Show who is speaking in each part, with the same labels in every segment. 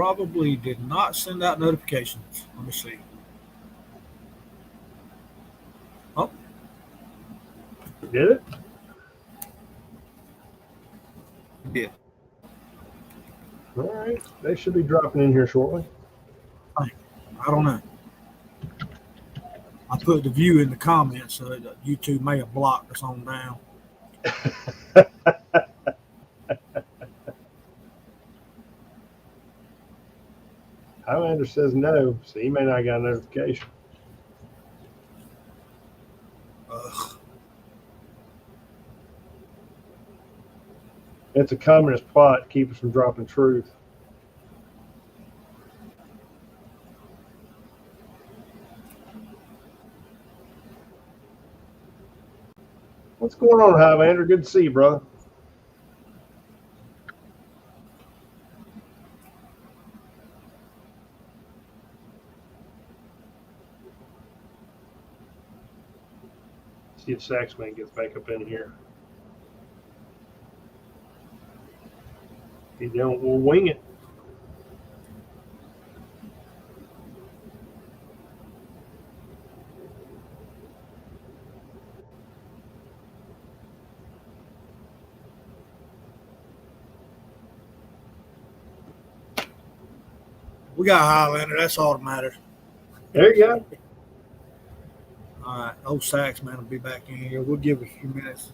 Speaker 1: probably did not send out notifications. Let me see. Oh,
Speaker 2: Did it?
Speaker 1: it did.
Speaker 2: All right. They should be dropping in here shortly.
Speaker 1: I don't know. I put the view in the comments, so that YouTube may have blocked us on down.
Speaker 2: Highlander says no, so he may not get a notification.
Speaker 1: Ugh.
Speaker 2: It's a communist plot to keep us from dropping truth. What's going on, Highlander? Good to see you, brother. See if Saxman gets back up in here. If he don't, we'll wing it.
Speaker 1: We got Highlander. That's all that matters.
Speaker 2: There you go.
Speaker 1: All right. Old Saxman will be back in here. We'll give it a few minutes.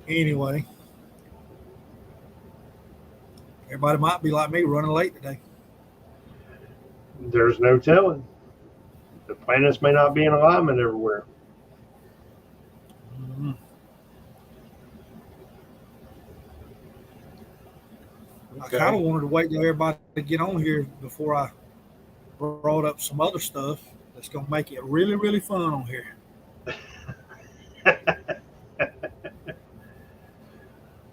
Speaker 1: Anyway, everybody might be like me, running late today.
Speaker 2: There's no telling. The planets may not be in alignment everywhere.
Speaker 1: Mm-hmm.
Speaker 2: Okay.
Speaker 1: I kind of wanted to wait till everybody to get on here before I brought up some other stuff that's going to make it really, really fun on here.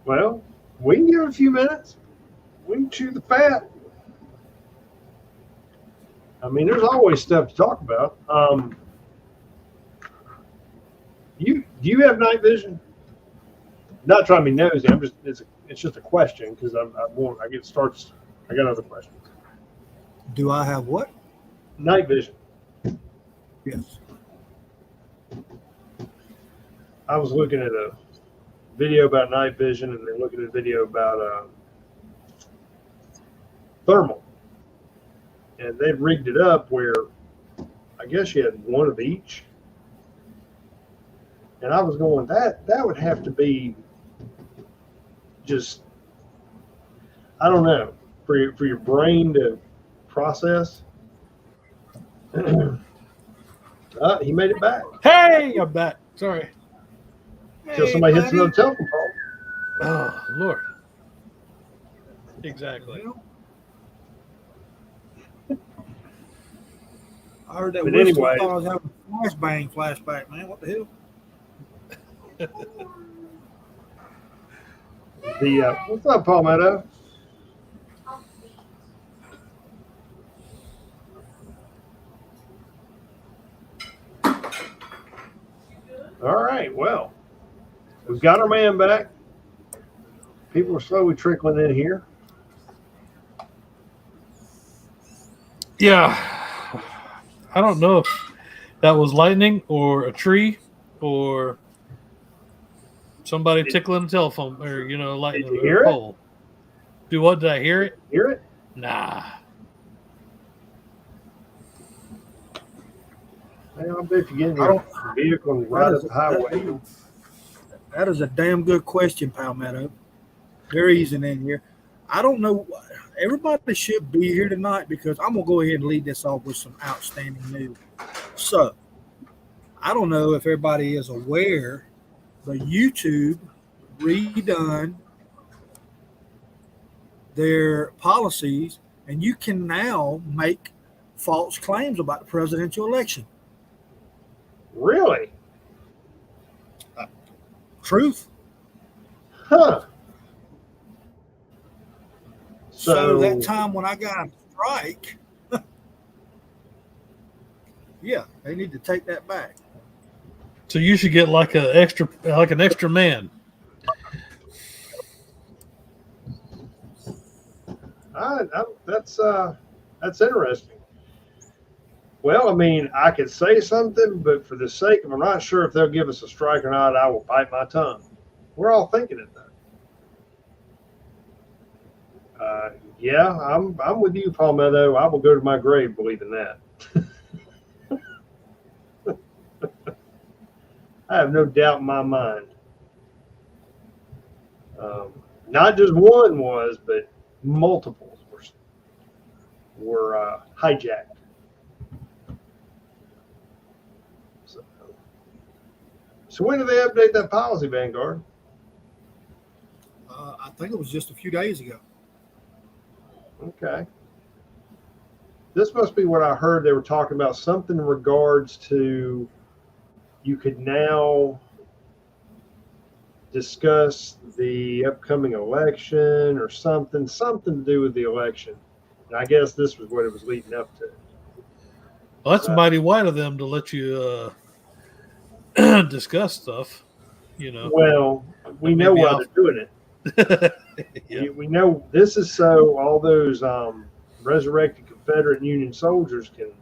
Speaker 2: Well, we can give it a few minutes. We can chew the fat. I mean, there's always stuff to talk about. Do you have night vision? Not trying to be nosy. It's just a question because I got another question.
Speaker 1: Do I have what?
Speaker 2: Night vision.
Speaker 1: Yes.
Speaker 2: I was looking at a video about night vision and then looking at a video about thermal. And they've rigged it up where I guess you had one of each. And I was going, that would have to be just, I don't know, for your brain to process. He made it back.
Speaker 3: Hey, I'm back. Sorry.
Speaker 2: Until somebody hits another telephone call.
Speaker 3: Oh, Lord. Exactly.
Speaker 1: I heard that.
Speaker 2: But
Speaker 1: Whistle.
Speaker 2: anyway.
Speaker 1: I thought I was having a flashback, man. What the hell?
Speaker 2: What's up, Palmetto? All right, well, we've got our man back. People are slowly trickling in here.
Speaker 3: Yeah. I don't know if that was lightning or a tree or somebody tickling a telephone or, lightning
Speaker 2: Did you hear
Speaker 3: or a pole. Do what? Did I hear it?
Speaker 2: Hear it?
Speaker 3: Nah.
Speaker 2: I bet if you get in your vehicle and ride up the highway.
Speaker 1: That is a damn good question, Palmetto. They're easing in here. I don't know. Everybody should be here tonight because I'm going to go ahead and lead this off with some outstanding news. So, I don't know if everybody is aware, but YouTube redone their policies, and you can now make false claims about the presidential election.
Speaker 2: Really?
Speaker 1: Truth.
Speaker 2: Huh.
Speaker 1: So that time when I got a strike, yeah, they need to take that back.
Speaker 3: So you should get like an extra man.
Speaker 2: That's interesting. Well, I mean, I could say something, but for the sake of I'm not sure if they'll give us a strike or not, I will bite my tongue. We're all thinking it though. Yeah, I'm with you, Palmetto. I will go to my grave believing that. I have no doubt in my mind. Not just one was, but multiples were hijacked. So when did they update that policy, Vanguard?
Speaker 1: I think it was just a few days ago.
Speaker 2: Okay. This must be what I heard. They were talking about something in regards to you could now discuss the upcoming election or something to do with the election. And I guess this was what it was leading up to.
Speaker 3: Well, that's mighty white of them to let you discuss stuff.
Speaker 2: Well, we know why they're doing it.
Speaker 3: Yeah.
Speaker 2: We know this is so all those resurrected Confederate and Union soldiers can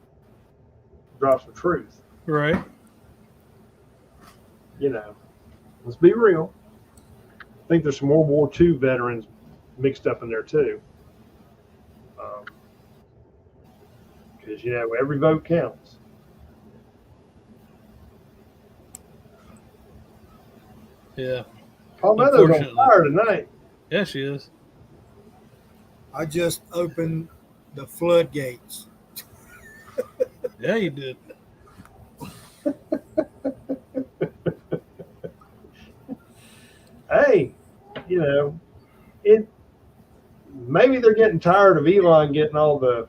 Speaker 2: drop some truth.
Speaker 3: Right.
Speaker 2: Let's be real. I think there's some World War II veterans mixed up in there too. Because, every vote counts.
Speaker 3: Yeah.
Speaker 2: Palmetto's on fire tonight.
Speaker 3: Yeah, she is.
Speaker 1: I just opened the floodgates.
Speaker 3: Yeah, you did.
Speaker 2: Hey, maybe they're getting tired of Elon getting all the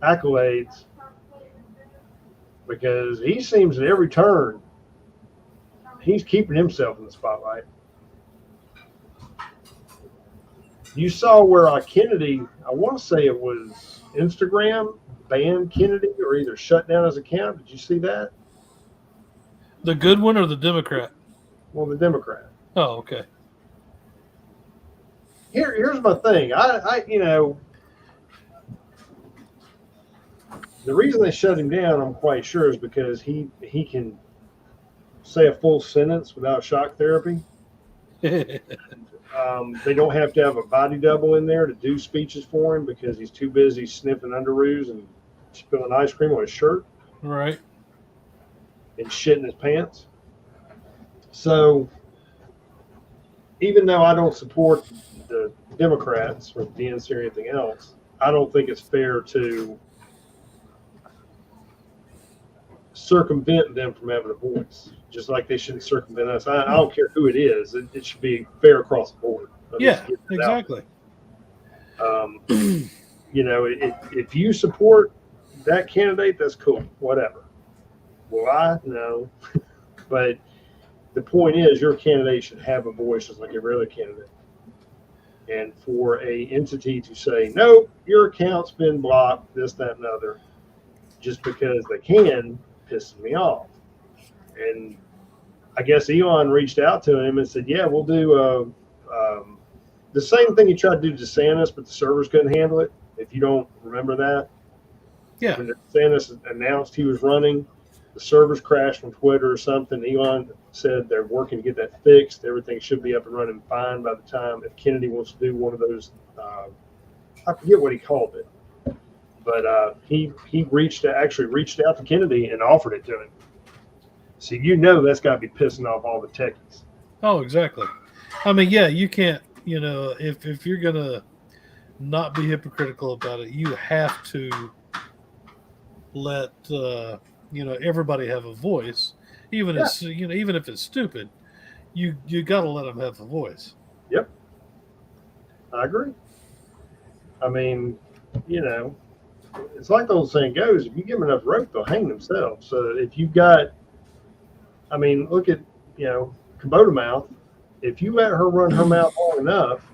Speaker 2: accolades because he seems at every turn he's keeping himself in the spotlight. You saw where Kennedy, I want to say it was Instagram, banned Kennedy or either shut down his account. Did you see that?
Speaker 3: The good one or the Democrat?
Speaker 2: Well, the Democrat.
Speaker 3: Oh, okay.
Speaker 2: Here's my thing. The reason they shut him down, I'm quite sure, is because he can say a full sentence without shock therapy. They don't have to have a body double in there to do speeches for him because he's too busy sniffing underoos and spilling ice cream on his shirt.
Speaker 3: Right.
Speaker 2: And shitting his pants. So, even though I don't support the Democrats or the DNC or anything else, I don't think it's fair to circumvent them from having a voice, just like they shouldn't circumvent us. I don't care who it is. It should be fair across the board.
Speaker 3: Yeah, exactly.
Speaker 2: If you support that candidate, that's cool, whatever. Well, I know, but the point is your candidate should have a voice just like every other candidate. And for a entity to say, no, your account's been blocked, this, that, and other, just because they can, pisses me off. And I guess Elon reached out to him and said, yeah, we'll do the same thing he tried to do to DeSantis, but the servers couldn't handle it. If you don't remember that.
Speaker 3: Yeah.
Speaker 2: When DeSantis announced he was running, the servers crashed from Twitter or something. Elon said they're working to get that fixed. Everything should be up and running fine by the time if Kennedy wants to do one of those. I forget what he called it, but he actually reached out to Kennedy and offered it to him. So that's got to be pissing off all the techies.
Speaker 3: Oh, exactly. I mean, yeah, you can't. If you're gonna not be hypocritical about it, you have to let everybody have a voice, even if it's stupid. You got to let them have a voice.
Speaker 2: Yep, I agree. I mean, it's like the old saying goes: if you give them enough rope, they'll hang themselves. So if you've got, look at Kubota Mouth. If you let her run her mouth long enough,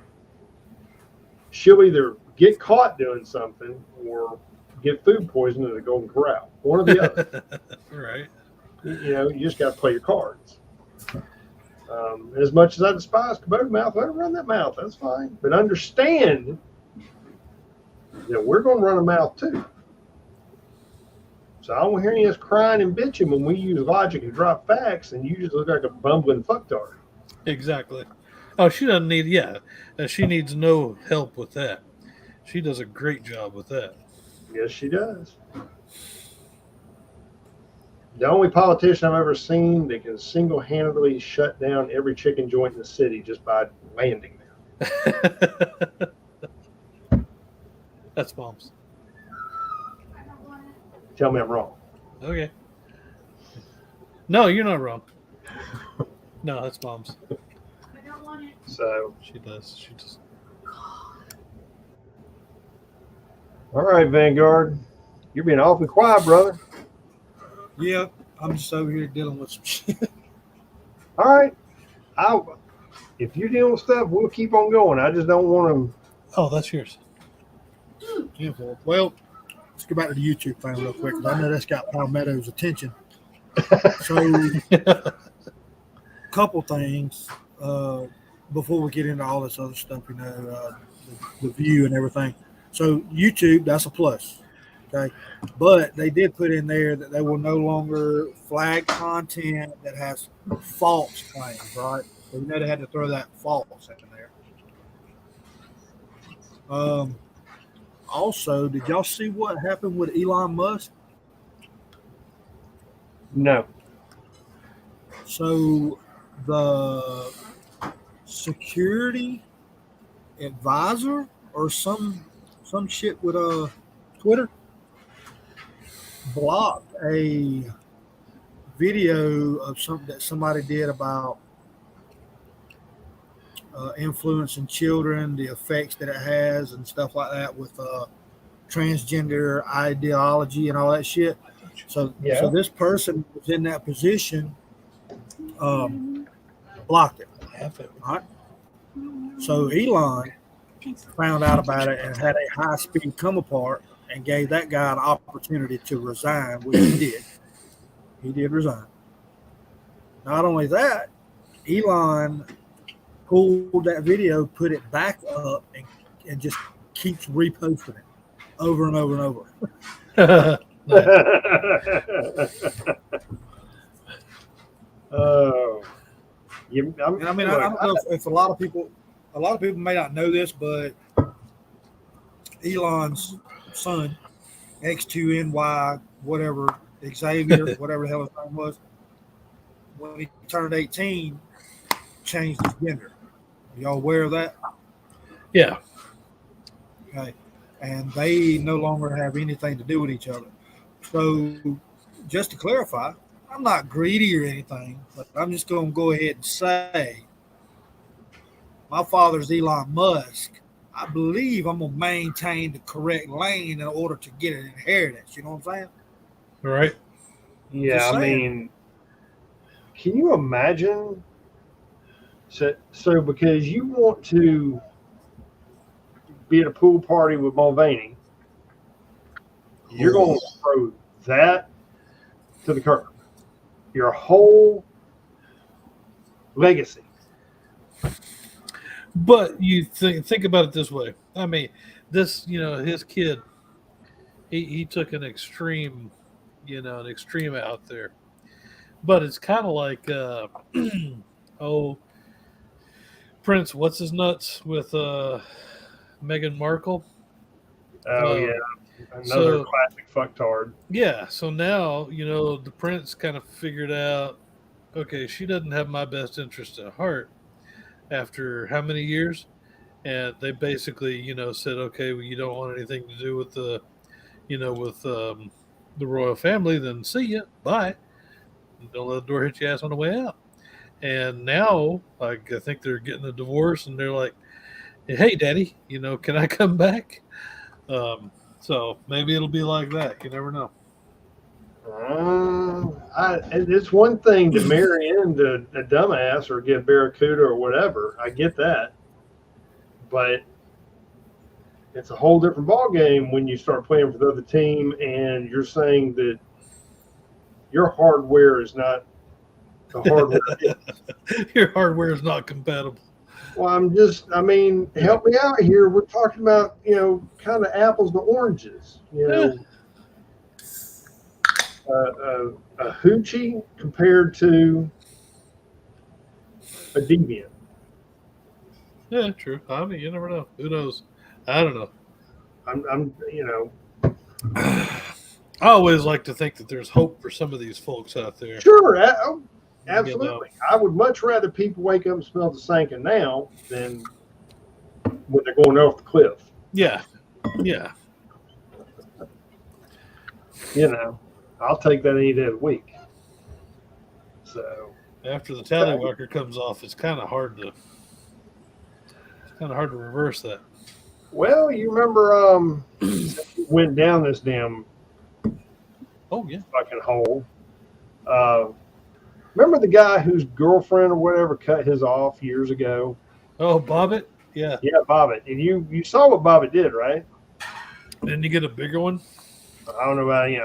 Speaker 2: she'll either get caught doing something or get food poisoning at the Golden Corral. One or the other.
Speaker 3: Right.
Speaker 2: You just got to play your cards. As much as I despise Kubota Mouth, let her run that mouth. That's fine. But understand that we're going to run a mouth too. So I don't hear any of us crying and bitching when we use logic and drop facts, and you just look like a bumbling fucktard.
Speaker 3: Exactly. Oh, she doesn't need. Yeah, she needs no help with that. She does a great job with that.
Speaker 2: Yes, she does. The only politician I've ever seen that can single-handedly shut down every chicken joint in the city just by landing there.
Speaker 3: That's Mom's.
Speaker 2: Tell me I'm wrong.
Speaker 3: Okay. No, you're not wrong. No, that's Mom's.
Speaker 4: I don't want it.
Speaker 2: So,
Speaker 3: She does. She just.
Speaker 2: all right, Vanguard. You're being awfully quiet, brother.
Speaker 1: Yeah, I'm just over here dealing with some shit.
Speaker 2: All right. If you're dealing with stuff, we'll keep on going. I just don't want
Speaker 3: Oh, that's yours.
Speaker 1: Yeah, well, let's go back to the YouTube thing real quick because I know that's got Palmetto's attention. So, couple things before we get into all this other stuff, the view and everything. So, YouTube, that's a plus. Okay. But they did put in there that they will no longer flag content that has false claims, right? So, they had to throw that false in there. Also, did y'all see what happened with Elon Musk?
Speaker 2: no.
Speaker 1: So the security advisor or some shit with Twitter blocked a video of something that somebody did about influencing children, the effects that it has, and stuff like that with transgender ideology and all that shit. So this person was in that position, blocked it. Right? So Elon found out about it and had a high-speed come apart and gave that guy an opportunity to resign, which he did. He did resign. Not only that, Elon pulled that video, put it back up, and just keeps reposting it over and over and over.
Speaker 2: Oh, I
Speaker 1: don't know if a lot of people may not know this, but Elon's son, X2NY, whatever, Xavier, whatever the hell his name was, when he turned 18, changed his gender. Are y'all aware of that?
Speaker 3: Yeah.
Speaker 1: Okay. And they no longer have anything to do with each other. So, just to clarify, I'm not greedy or anything, but I'm just going to go ahead and say my father's Elon Musk. I believe I'm going to maintain the correct lane in order to get an inheritance. You know what I'm saying?
Speaker 3: Right.
Speaker 2: Yeah, I mean, can you imagine? So because you want to be at a pool party with Mulvaney, you're going to throw that to the curb. Your whole legacy.
Speaker 3: But you think about it this way. I mean, this, his kid, he took an extreme out there. But it's kind of like, Prince, what's his nuts with Meghan Markle?
Speaker 2: Oh, yeah. Another classic fucktard.
Speaker 3: Yeah. So now, the Prince kind of figured out, okay, she doesn't have my best interest at heart after how many years? And they basically, said, okay, well, you don't want anything to do with the royal family, then see ya. Bye. Don't let the door hit your ass on the way out. And now, I think they're getting a divorce, and they're like, hey, Daddy, can I come back? So maybe it'll be like that. You never know.
Speaker 2: It's one thing to marry into a dumbass or get Barracuda or whatever. I get that. But it's a whole different ballgame when you start playing for the other team and you're saying that your hardware is not the hardware.
Speaker 3: Your hardware is not compatible.
Speaker 2: Well, I mean, help me out here. We're talking about, kind of apples to oranges. A hoochie compared to a deviant.
Speaker 3: Yeah, true. I mean, you never know. Who knows? I don't know.
Speaker 2: I'm
Speaker 3: I always like to think that there's hope for some of these folks out there.
Speaker 2: sure, absolutely. I would much rather people wake up and smell the sinking now than when they're going off the cliff.
Speaker 3: Yeah. Yeah.
Speaker 2: I'll take that any day of the week. So
Speaker 3: After the tallywhacker comes off, it's kind of hard to reverse that.
Speaker 2: well, you remember went down this damn
Speaker 3: Oh yeah.
Speaker 2: fucking hole. Remember the guy whose girlfriend or whatever cut his off years ago?
Speaker 3: Oh, Bobbit. Yeah.
Speaker 2: Yeah, Bobbitt. And you saw what Bobbitt did, right?
Speaker 3: Didn't you get a bigger one?
Speaker 2: I don't know about any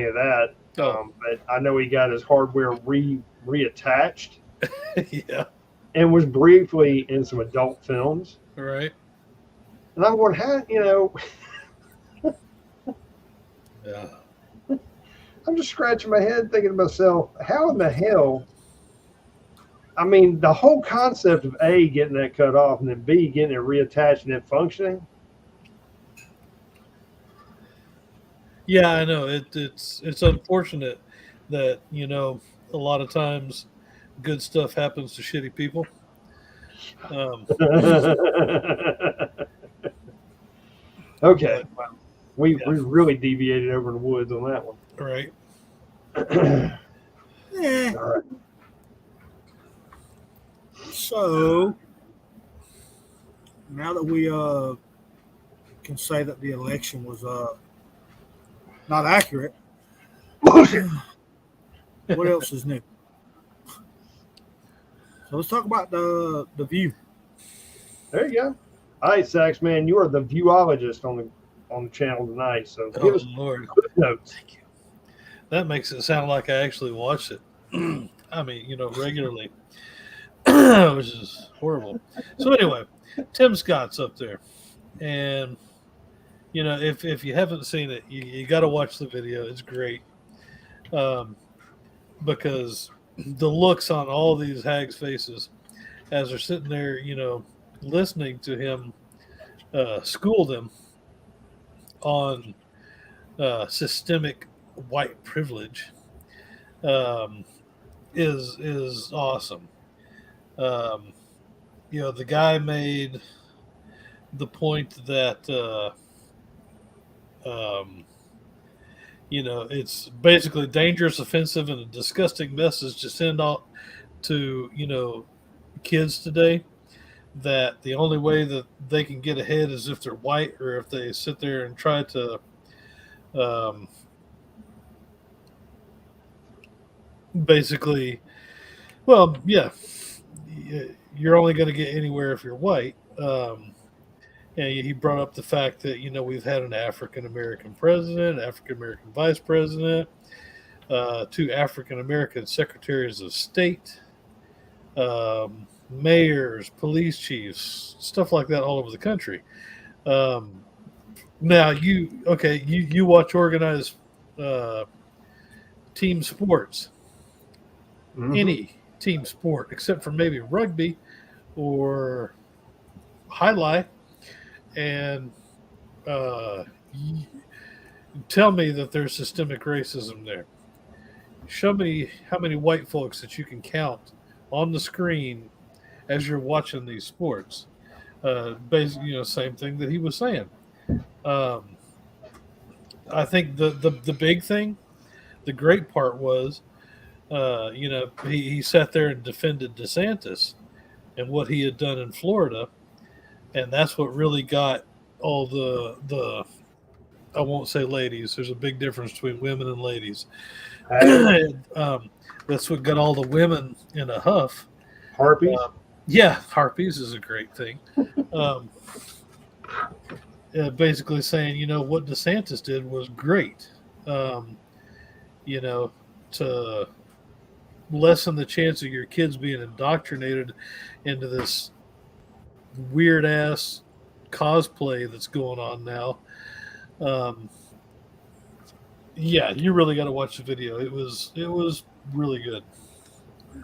Speaker 2: of that.
Speaker 3: Oh.
Speaker 2: But I know he got his hardware reattached
Speaker 3: Yeah.
Speaker 2: and was briefly in some adult films.
Speaker 3: Right.
Speaker 2: And I'm going, how,
Speaker 3: Yeah.
Speaker 2: I'm just scratching my head thinking to myself, how in the hell? I mean, the whole concept of A, getting that cut off, and then B, getting it reattached and it functioning.
Speaker 3: Yeah, I know. It's unfortunate that, a lot of times good stuff happens to shitty people.
Speaker 2: Okay. Well, we really deviated over in the woods on that one.
Speaker 3: Right.
Speaker 1: Yeah.
Speaker 2: All right.
Speaker 1: So now that we can say that the election was not accurate,
Speaker 2: Bullshit.
Speaker 1: what else is new? So let's talk about the view.
Speaker 2: There you go. All right, Sax man, you are the viewologist on the channel tonight. So
Speaker 3: Oh
Speaker 2: give us
Speaker 3: Lord.
Speaker 2: quick notes.
Speaker 3: Thank you. That makes it sound like I actually watched it. I mean, regularly, which is horrible. So anyway, Tim Scott's up there, and if you haven't seen it, you got to watch the video. It's great, because the looks on all these hags' faces as they're sitting there, listening to him school them on systemic white privilege is awesome. The guy made the point that it's basically dangerous, offensive, and a disgusting message to send out to kids today, that the only way that they can get ahead is if they're white, or if they sit there and try to basically, well, yeah, you're only going to get anywhere if you're white. And he brought up the fact that we've had an African American president, African American vice president, 2 African American secretaries of state, mayors, police chiefs, stuff like that all over the country. Now you watch organized team sports,
Speaker 2: Mhm.
Speaker 3: any team sport except for maybe rugby or highlight, and tell me that there's systemic racism there. Show me how many white folks that you can count on the screen as you're watching these sports. Basically, same thing that he was saying. I think the big thing, the great part was, he sat there and defended DeSantis and what he had done in Florida, and that's what really got all the I won't say ladies. There's a big difference between women and ladies. That's what got all the women in a huff.
Speaker 2: Harpies.
Speaker 3: Yeah, harpies is a great thing. Basically saying, what DeSantis did was great. To lessen the chance of your kids being indoctrinated into this weird ass cosplay that's going on now. Yeah, you really got to watch the video. It was really good.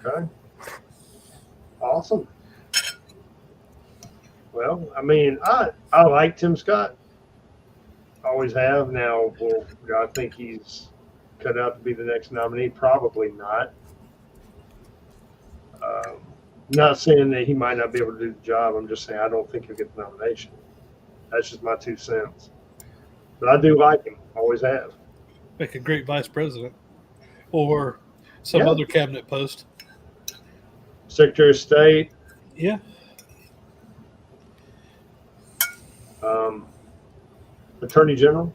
Speaker 2: Okay. Awesome. Well, I mean, I like Tim Scott. Always have. Now, well, I think he's cut out to be the next nominee. Probably not. Not saying that he might not be able to do the job. I'm just saying I don't think he'll get the nomination. That's just my 2 cents. But I do like him. Always have.
Speaker 3: Make a great vice president or some
Speaker 2: Yeah.
Speaker 3: other cabinet post.
Speaker 2: Secretary of State.
Speaker 3: Yeah.
Speaker 2: Attorney General.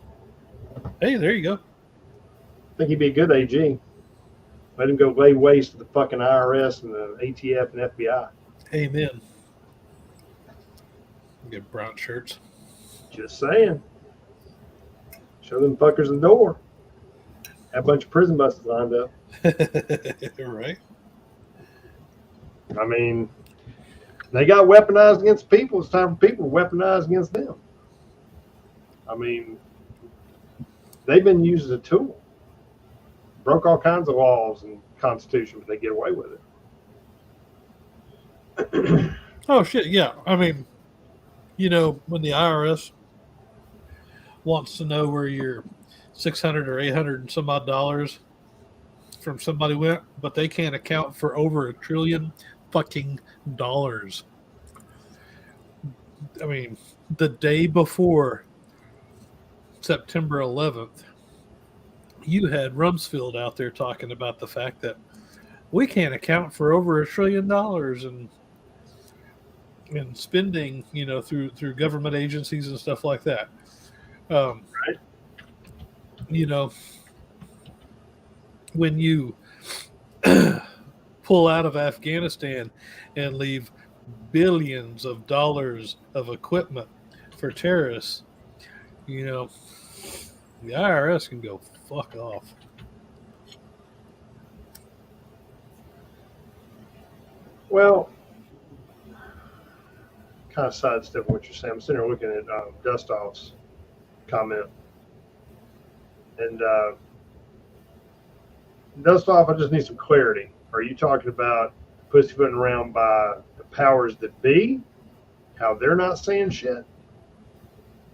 Speaker 3: Hey, there you go.
Speaker 2: I think he'd be a good AG. Let him go lay waste to the fucking IRS and the ATF and FBI.
Speaker 3: Amen. Get brown shirts.
Speaker 2: Just saying. Show them fuckers the door. Have a bunch of prison buses lined up.
Speaker 3: Right.
Speaker 2: I mean, they got weaponized against people. It's time for people to weaponize against them. I mean, they've been used as a tool. Broke all kinds of laws and constitution, but they get away with it.
Speaker 3: Oh shit, yeah. I mean, you know, when the IRS wants to know where your 600 or 800 and some odd dollars from somebody went, but they can't account for over $1 trillion fucking dollars. I mean, the day before September 11th, you had Rumsfeld out there talking about the fact that we can't account for over $1 trillion in spending, you know, through government agencies and stuff like that.
Speaker 2: Right.
Speaker 3: You know, when you pull out of Afghanistan and leave billions of dollars of equipment for terrorists, you know, the IRS can go fuck off.
Speaker 2: Well, kind of sidestep what you're saying. I'm sitting here looking at Dustoff's comment. And Dustoff, I just need some clarity. Are you talking about pussyfooting around by the powers that be? How they're not saying shit?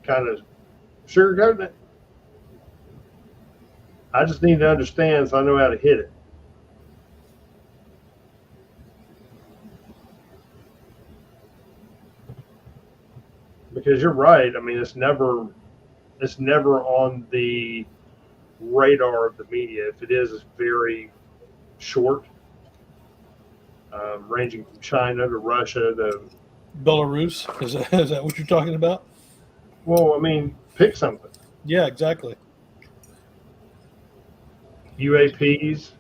Speaker 2: Kind of sugarcoating it? I just need to understand so I know how to hit it. Because you're right. I mean, it's never on the radar of the media. If it is, it's very short, ranging from China to Russia to.
Speaker 3: Belarus, is that what you're talking about?
Speaker 2: Well, I mean, pick something.
Speaker 3: Yeah, exactly.
Speaker 2: UAPs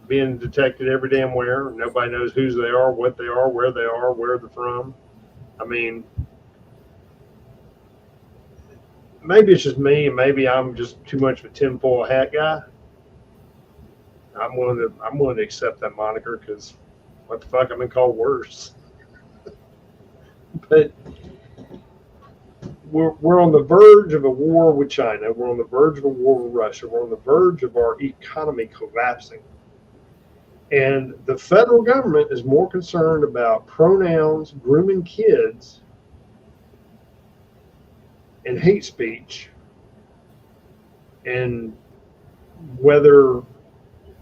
Speaker 2: being detected every damn where. Nobody knows whose they are, what they are, where they're from. I mean, maybe it's just me, and maybe I'm just too much of a tinfoil hat guy. I'm willing to accept that moniker because what the fuck, I've been called worse. But we're on the verge of a war with China. We're on the verge of a war with Russia. We're on the verge of our economy collapsing. And the federal government is more concerned about pronouns, grooming kids, and hate speech, and whether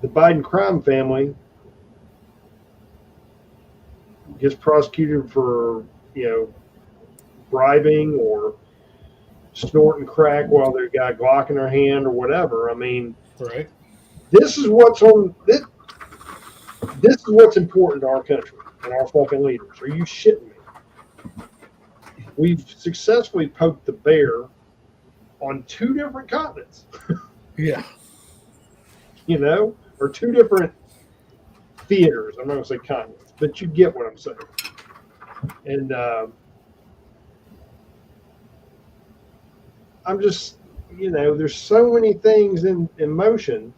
Speaker 2: the Biden crime family gets prosecuted for, bribing or snorting crack while they've got a Glock in their hand or whatever. I mean,
Speaker 3: Right.
Speaker 2: this is what's on this. This is what's important to our country and our fucking leaders. Are you shitting me? We've successfully poked the bear on 2 different continents,
Speaker 3: Yeah.
Speaker 2: or 2 different theaters. I'm not going to say continents, but you get what I'm saying. And I'm just, there's so many things in motion.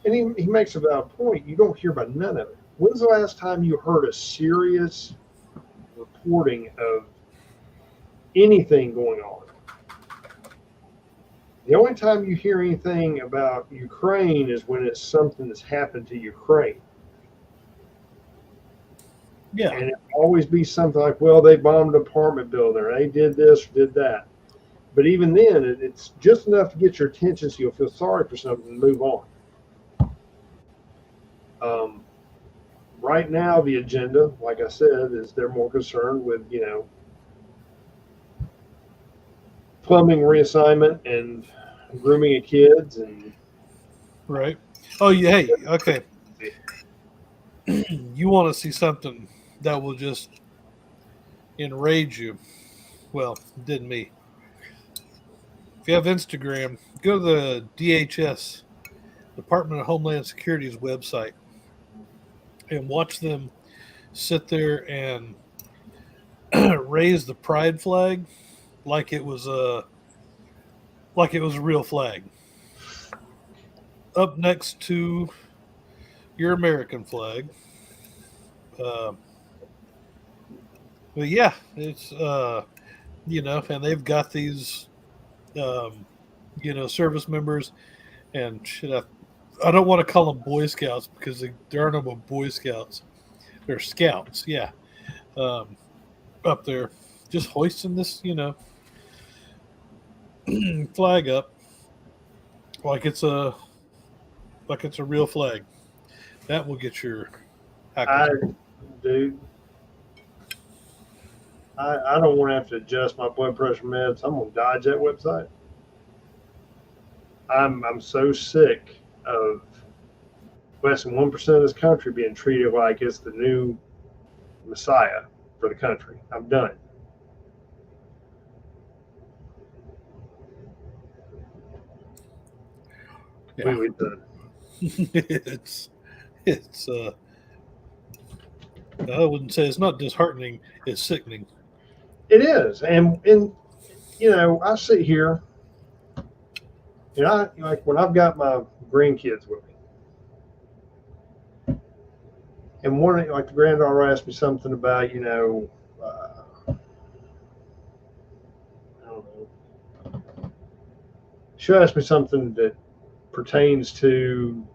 Speaker 2: And he makes a valid point. You don't hear about none of it. When's the last time you heard a serious reporting of anything going on. The only time you hear anything about Ukraine is when it's something that's happened to Ukraine.
Speaker 3: Yeah.
Speaker 2: And it always be something like, well, they bombed an apartment building, or they did this or did that. But even then, it's just enough to get your attention so you'll feel sorry for something and move on. Right now, the agenda, like I said, is they're more concerned with, plumbing reassignment and grooming of kids and
Speaker 3: Right. Oh, yeah. Hey, okay. You want to see something that will just enrage you? Well, it didn't me. If you have Instagram, go to the DHS, Department of Homeland Security's website, and watch them sit there and raise the pride flag like it was a real flag up next to your American flag. But yeah, it's and they've got these service members and shit. I don't want to call them Boy Scouts because there are no more Boy Scouts. They're Scouts, yeah. Up there, just hoisting this, flag up like it's a real flag. That will get your.
Speaker 2: Dude, I don't want to have to adjust my blood pressure meds. I'm gonna dodge that website. I'm so sick of less than 1% of this country being treated like it's the new messiah for the country. I'm done.
Speaker 3: Yeah.
Speaker 2: Completely done.
Speaker 3: it's I wouldn't say it's not disheartening, it's sickening.
Speaker 2: It is, and I sit here, and I like when I've got my grandkids with me, and one like the granddaughter asked me something about I don't know, she asked me something that pertains to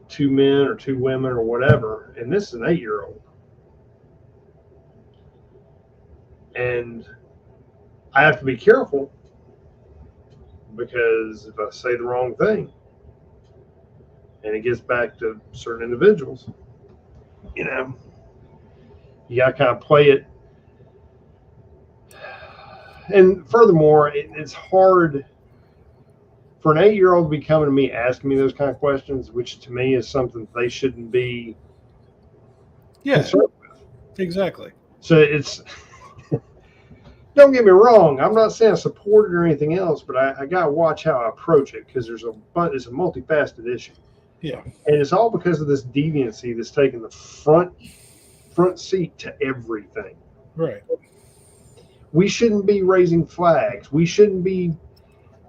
Speaker 2: two men or two women or whatever, and this is an 8-year-old. And I have to be careful because if I say the wrong thing, and it gets back to certain individuals, you got to kind of play it. And furthermore, it's hard for an 8-year-old to be coming to me asking me those kind of questions, which to me is something they shouldn't be concerned with.
Speaker 3: Exactly.
Speaker 2: So it's, don't get me wrong, I'm not saying I support it or anything else, but I got to watch how I approach it because it's a multifaceted issue.
Speaker 3: Yeah.
Speaker 2: And it's all because of this deviancy that's taken the front seat to everything.
Speaker 3: Right.
Speaker 2: We shouldn't be raising flags. We shouldn't be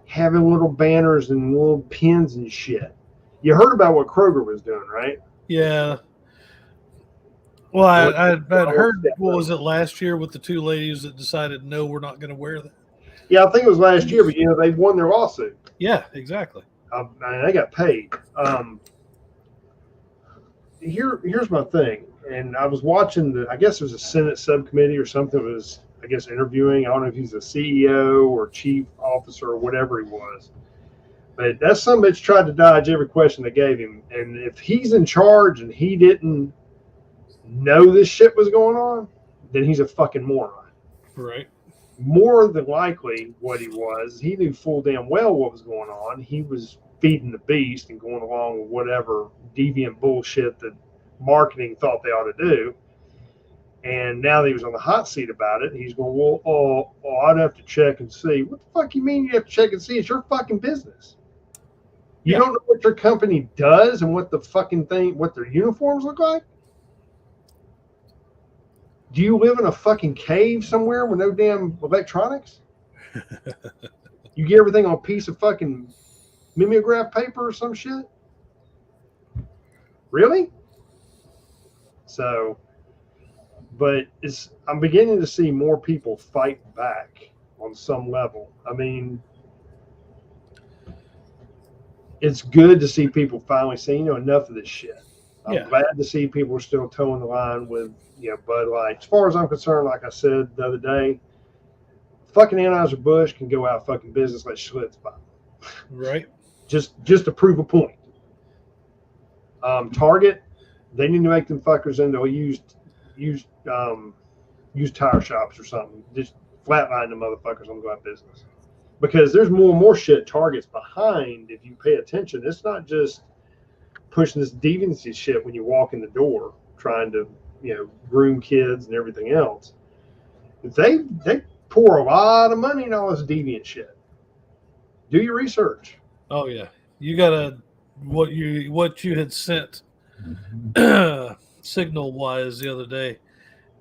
Speaker 2: having little banners and little pins and shit. You heard about what Kroger was doing, right?
Speaker 3: Yeah. Well, I'd heard, what was it, last year with the two ladies that decided, no, we're not going to wear that?
Speaker 2: Yeah, I think it was last year, but they won their lawsuit.
Speaker 3: Yeah, exactly.
Speaker 2: And they got paid. Here's my thing, and I was watching I guess it was a Senate subcommittee or something that was, I guess, interviewing. I don't know if he's a CEO or chief officer or whatever he was. But that son bitch tried to dodge every question they gave him. And if he's in charge and he didn't know this shit was going on, then he's a fucking moron.
Speaker 3: Right.
Speaker 2: More than likely what he was, he knew full damn well what was going on. He was feeding the beast and going along with whatever deviant bullshit that marketing thought they ought to do. And now that he was on the hot seat about it, he's going, well, I'd have to check and see. What the fuck you mean you have to check and see? It's your fucking business. You don't know what your company does and what the fucking thing, what their uniforms look like? Do you live in a fucking cave somewhere with no damn electronics? You get everything on a piece of fucking mimeograph paper or some shit? Really? So but I'm beginning to see more people fight back on some level. I mean, it's good to see people finally saying, enough of this shit. I'm
Speaker 3: Yeah.
Speaker 2: glad to see people are still towing the line with, Bud Light. As far as I'm concerned, like I said the other day, fucking Anheuser-Busch can go out of fucking business like Schlitz buy.
Speaker 3: Right.
Speaker 2: Just to prove a point. Target, they need to make them fuckers into used tire shops or something. Just flatline the motherfuckers on go out of business. Because there's more and more shit Target's behind if you pay attention. It's not just pushing this deviancy shit when you walk in the door, trying to, groom kids and everything else. They pour a lot of money in all this deviant shit. Do your research.
Speaker 3: Oh yeah, you gotta what you had sent signal wise the other day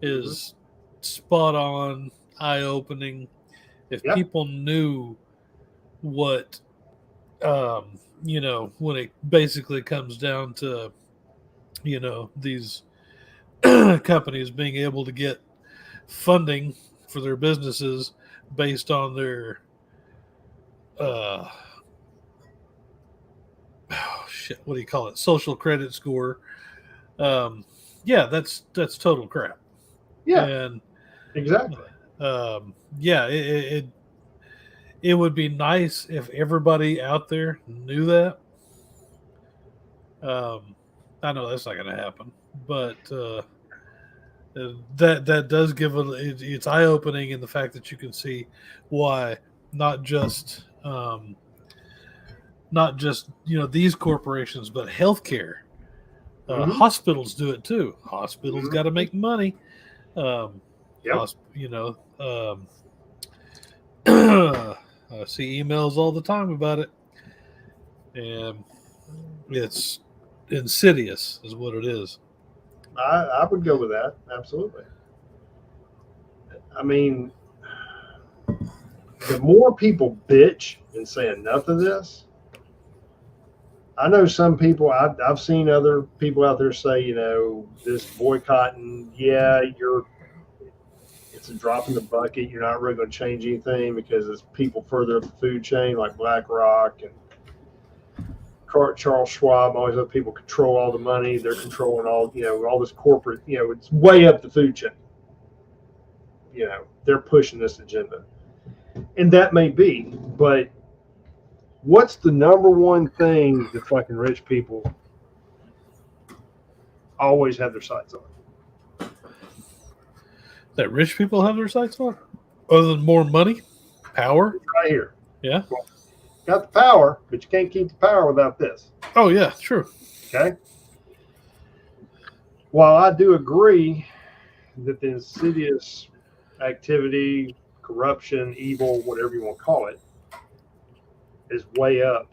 Speaker 3: is spot on, eye opening. If
Speaker 2: Yep.
Speaker 3: people knew what when it basically comes down to these companies being able to get funding for their businesses based on their what do you call it, social credit score. That's total crap.
Speaker 2: Yeah,
Speaker 3: And
Speaker 2: exactly.
Speaker 3: it would be nice if everybody out there knew that. I know that's not going to happen, but that does give it's eye opening in the fact that you can see why not just these corporations, but healthcare, hospitals do it too. Hospitals got to make money. I see emails all the time about it, and it's insidious is what it is.
Speaker 2: I would go with that. Absolutely. I mean, the more people bitch and say enough of this, I know some people, I've seen other people out there say, this boycotting, it's a drop in the bucket. You're not really going to change anything because it's people further up the food chain like BlackRock and Charles Schwab, all these other people control all the money. They're controlling all this corporate, it's way up the food chain. They're pushing this agenda. And that may be, but what's the number one thing that fucking rich people always have their sights on?
Speaker 3: That rich people have their sights on? Other than more money? Power?
Speaker 2: It's right here.
Speaker 3: Yeah.
Speaker 2: Got the power, but you can't keep the power without this.
Speaker 3: Oh, yeah, true.
Speaker 2: Okay? While I do agree that the insidious activity, corruption, evil, whatever you want to call it, is way up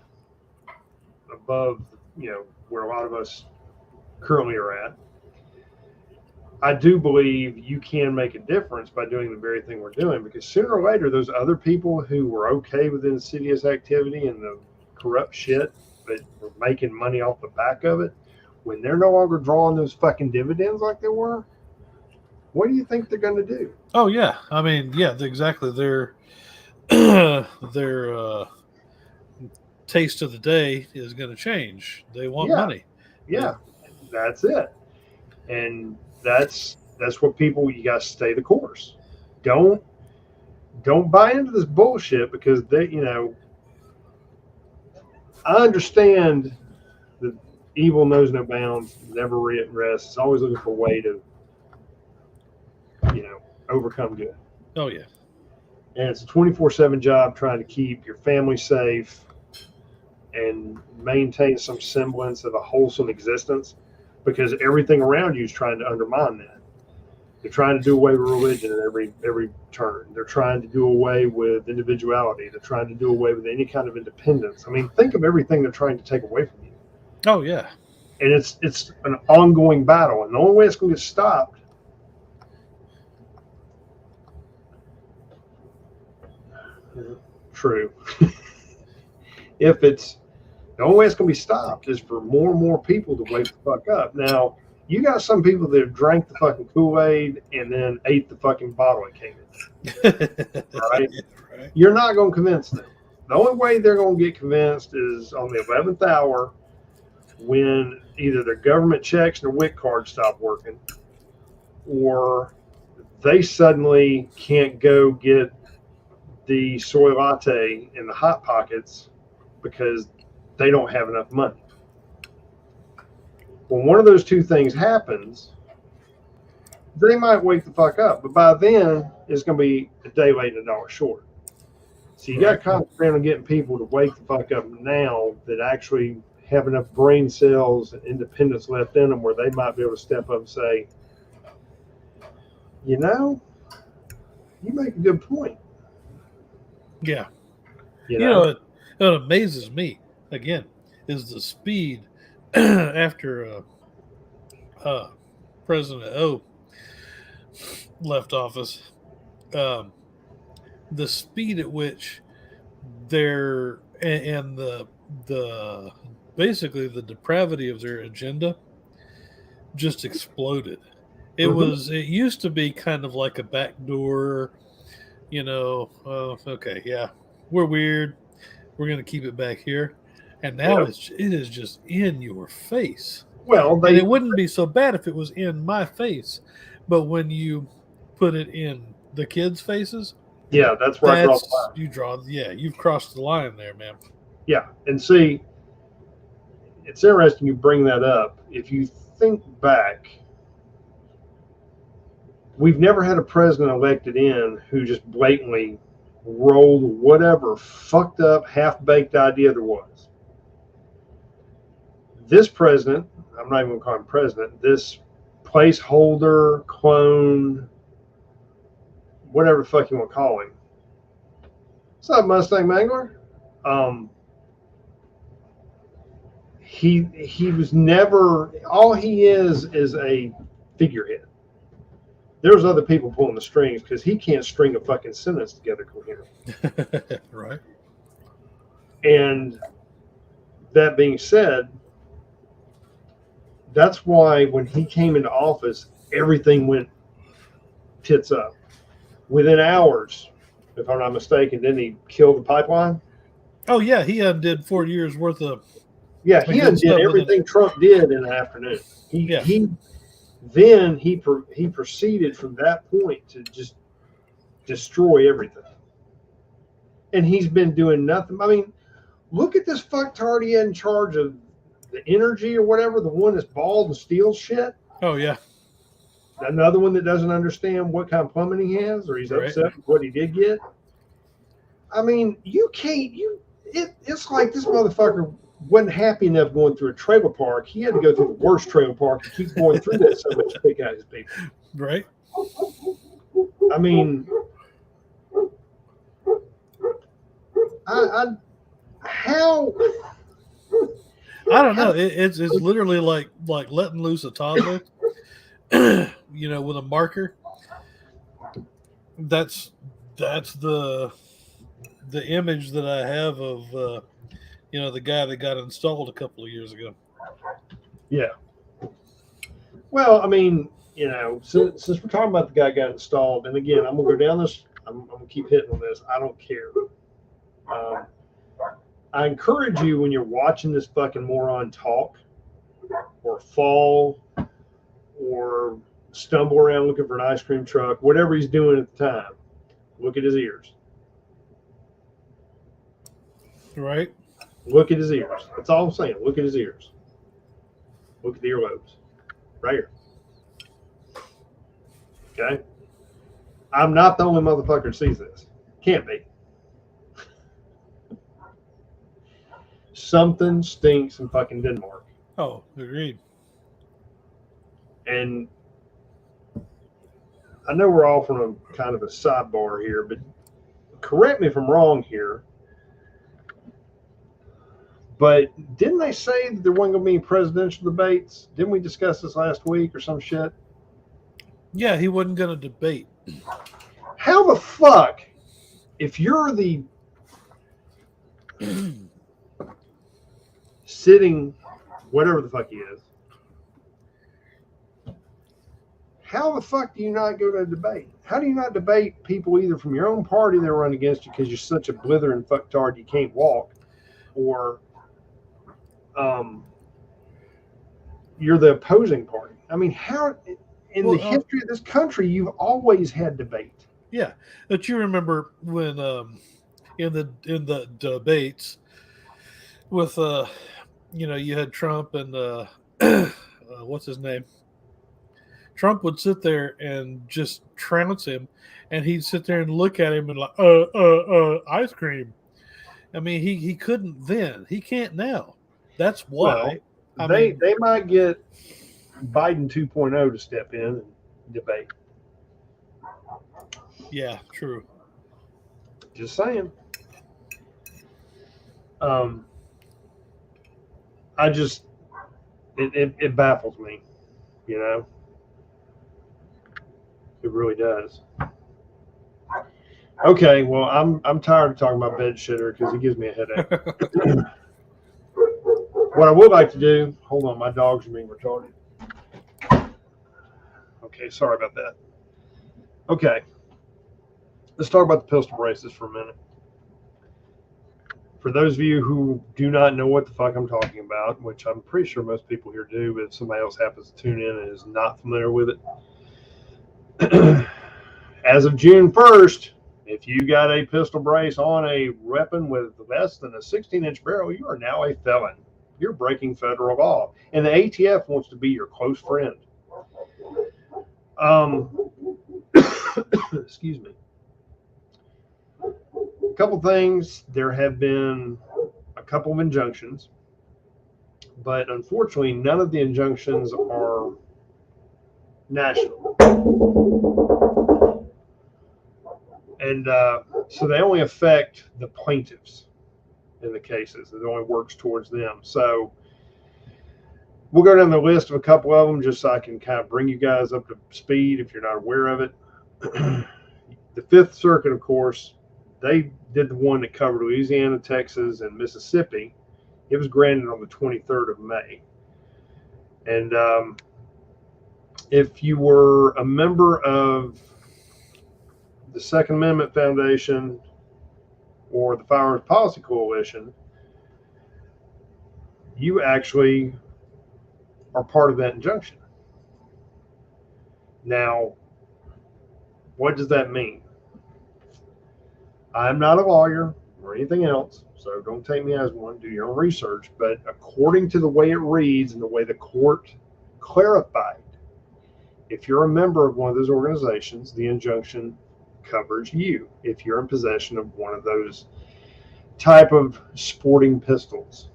Speaker 2: above, where a lot of us currently are at, I do believe you can make a difference by doing the very thing we're doing, because sooner or later, those other people who were okay with the insidious activity and the corrupt shit, but were making money off the back of it, when they're no longer drawing those fucking dividends like they were, what do you think they're going to do?
Speaker 3: Oh, yeah. I mean, yeah, exactly. Their taste of the day is going to change. They want money.
Speaker 2: Yeah, that's it. And that's what people, you got to stay the course. Don't buy into this bullshit, because they, I understand that evil knows no bounds, never rests. It's always looking for a way to, overcome good.
Speaker 3: Oh, yeah.
Speaker 2: And it's a 24/7 job trying to keep your family safe and maintain some semblance of a wholesome existence, because everything around you is trying to undermine that. They're trying to do away with religion at every turn. They're trying to do away with individuality. They're trying to do away with any kind of independence. I mean, think of everything they're trying to take away from you.
Speaker 3: Oh, yeah.
Speaker 2: And it's an ongoing battle. And the only way it's going to get stopped true. The only way it's going to be stopped is for more and more people to wake the fuck up. Now, You got some people that have drank the fucking Kool-Aid and then ate the fucking bottle it came in. Right?
Speaker 3: Right.
Speaker 2: You're not going to convince them. The only way they're going to get convinced is on the 11th hour when either their government checks and their WIC card stop working, or they suddenly can't go get the soy latte in the Hot Pockets because they don't have enough money. When one of those two things happens, they might wake the fuck up. But by then, it's going to be a day late and a dollar short. So you got to concentrate on getting people to wake the fuck up now that actually have enough brain cells and independence left in them where they might be able to step up and say, you know, you make a good point.
Speaker 3: Yeah.
Speaker 2: You
Speaker 3: You
Speaker 2: know?
Speaker 3: know, it amazes me, again, is the speed after President O left office, the speed at which their and the basically the depravity of their agenda just exploded. It it used to be kind of like a backdoor, okay, yeah, we're weird, we're going to keep it back here, and now
Speaker 2: Yep.
Speaker 3: it is just in your face.
Speaker 2: Well,
Speaker 3: And it wouldn't be so bad if it was in my face, but when you put it in the kids' faces,
Speaker 2: yeah, that's where I draw the line.
Speaker 3: you've crossed the line there, man.
Speaker 2: Yeah, and see, it's interesting you bring that up. If you think back, we've never had a president elected in who just blatantly rolled whatever fucked up, half-baked idea there was. This president, I'm not even going to call him president, this placeholder, clone, whatever the fuck you want to call him. What's up, Mustang Mangler? He was never, all he is a figurehead. There's other people pulling the strings because he can't string a fucking sentence together coherently.
Speaker 3: Right.
Speaker 2: And that being said, that's why when he came into office, everything went tits up. Within hours, if I'm not mistaken, didn't he kill the pipeline?
Speaker 3: Oh yeah, he undid 4 years worth of.
Speaker 2: Yeah, he
Speaker 3: Good stuff
Speaker 2: undid
Speaker 3: with
Speaker 2: everything Trump did in the afternoon.
Speaker 3: Yeah.
Speaker 2: He proceeded from that point to just destroy everything. And he's been doing nothing. I mean, look at this fucktard he had in charge of the energy or whatever, the one that's bald and steals shit.
Speaker 3: Oh yeah,
Speaker 2: Another one that doesn't understand what kind of plumbing he has, or he's
Speaker 3: Right.
Speaker 2: upset with what he did get. I mean, it's like this motherfucker wasn't happy enough going through a trailer park. He had to go through the worst trailer park and keep going through that so much to pick out his people.
Speaker 3: right.
Speaker 2: I mean, how?
Speaker 3: I don't know. It's literally like letting loose a toddler, with a marker. That's the image that I have of the guy that got installed a couple of years ago.
Speaker 2: Yeah. Well, I mean, since we're talking about the guy got installed, and again, I'm gonna go down this. I'm gonna keep hitting on this. I don't care. I encourage you when you're watching this fucking moron talk, or fall, or stumble around looking for an ice cream truck, whatever he's doing at the time, look at his ears.
Speaker 3: Right.
Speaker 2: Look at his ears. That's all I'm saying. Look at his ears. Look at the earlobes. Right here. Okay? I'm not the only motherfucker that sees this. Can't be. Something stinks in fucking Denmark.
Speaker 3: Oh, agreed.
Speaker 2: And I know we're all from a kind of a sidebar here, but correct me if I'm wrong here. But didn't they say that there wasn't going to be any presidential debates? Didn't we discuss this last week or some shit?
Speaker 3: Yeah, he wasn't going to debate.
Speaker 2: How the fuck, if you're the sitting, whatever the fuck he is, how the fuck do you not go to a debate? How do you not debate people either from your own party that run against you because you're such a blithering fucktard you can't walk, or you're the opposing party? I mean, how in the history of this country you've always had debate?
Speaker 3: Yeah, but you remember when in the debates with you had Trump and what's his name? Trump would sit there and just trounce him, and he'd sit there and look at him and like, ice cream. I mean, he couldn't then. He can't now. That's why.
Speaker 2: Well, they might get Biden 2.0 to step in and debate.
Speaker 3: Yeah, true.
Speaker 2: Just saying. I just it baffles me, you know. It really does. Okay, well, I'm tired of talking about bed shitter because he gives me a headache. What I would like to do, hold on, my dogs are being retarded. Okay, sorry about that. Okay, let's talk about the pistol braces for a minute. For those of you who do not know what the fuck I'm talking about, which I'm pretty sure most people here do, but if somebody else happens to tune in and is not familiar with it, as of June 1st, if you got a pistol brace on a weapon with less than a 16-inch barrel, you are now a felon. You're breaking federal law. And the ATF wants to be your close friend. Excuse me. A couple things. There have been a couple of injunctions, but unfortunately, none of the injunctions are national. And so they only affect the plaintiffs in the cases. It only works towards them. So we'll go down the list of a couple of them just so I can kind of bring you guys up to speed if you're not aware of it. The Fifth Circuit, of course, they did the one that covered Louisiana, Texas, and Mississippi. It was granted on the 23rd of May. And if you were a member of the Second Amendment Foundation or the Firearms Policy Coalition, you actually are part of that injunction. Now, what does that mean? I'm not a lawyer or anything else, so don't take me as one. Do your own research. But according to the way it reads and the way the court clarified, if you're a member of one of those organizations, the injunction covers you if you're in possession of one of those type of sporting pistols.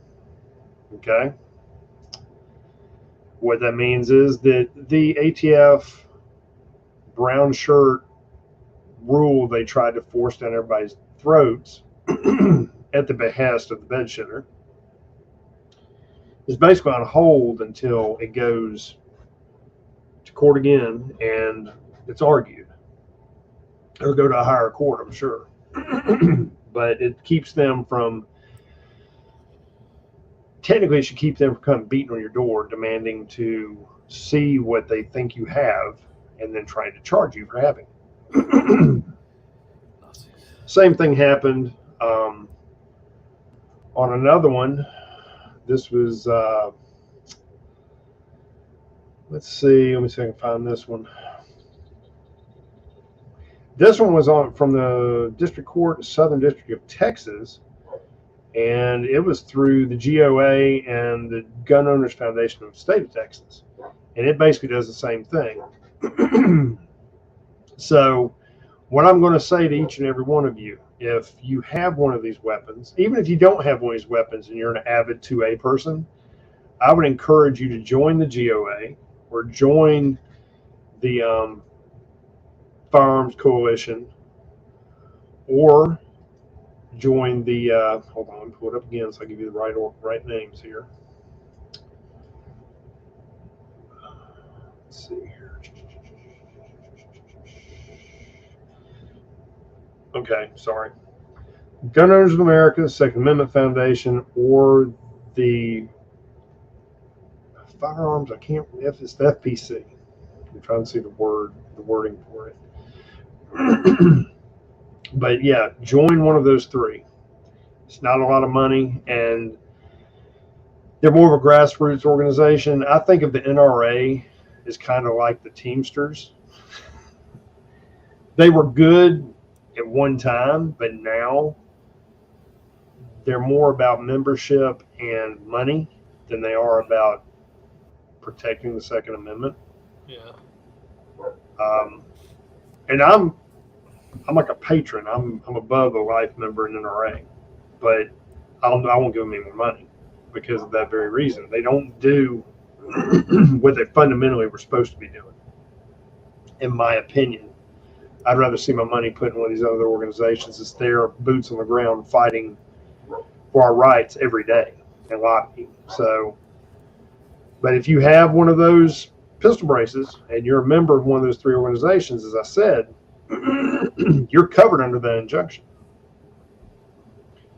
Speaker 2: Okay? What that means is that the ATF brown shirt rule they tried to force down everybody's throats at the behest of the bed shitter is basically on hold until it goes to court again and it's argued. It'll go to a higher court, I'm sure. But it keeps them from, technically it should keep them from coming beating on your door demanding to see what they think you have and then trying to charge you for having it. Same thing happened on another one. This was, let's see, let me see if I can find this one. This one was from the District Court, Southern District of Texas, and it was through the GOA and the Gun Owners Foundation of the state of Texas. And it basically does the same thing. So what I'm going to say to each and every one of you, if you have one of these weapons, even if you don't have one of these weapons and you're an avid 2A person, I would encourage you to join the GOA or join the Firearms Coalition or join the, hold on, let me pull it up again so I give you the right names here. Let's see here. Okay, sorry. Gun Owners of America, Second Amendment Foundation, or the Firearms, it's the FPC. I'm trying to see the wording for it. But yeah, join one of those three. It's not a lot of money, and they're more of a grassroots organization. I think of the NRA as kind of like the Teamsters. They were good at one time, but now they're more about membership and money than they are about protecting the Second Amendment.
Speaker 3: Yeah.
Speaker 2: And I'm like a patron. I'm above a life member in NRA, but I won't give them any more money because of that very reason. They don't do what they fundamentally were supposed to be doing, in my opinion. I'd rather see my money put in one of these other organizations that's there, boots on the ground, fighting for our rights every day and lobbying. So, but if you have one of those pistol braces and you're a member of one of those three organizations, as I said, you're covered under that injunction.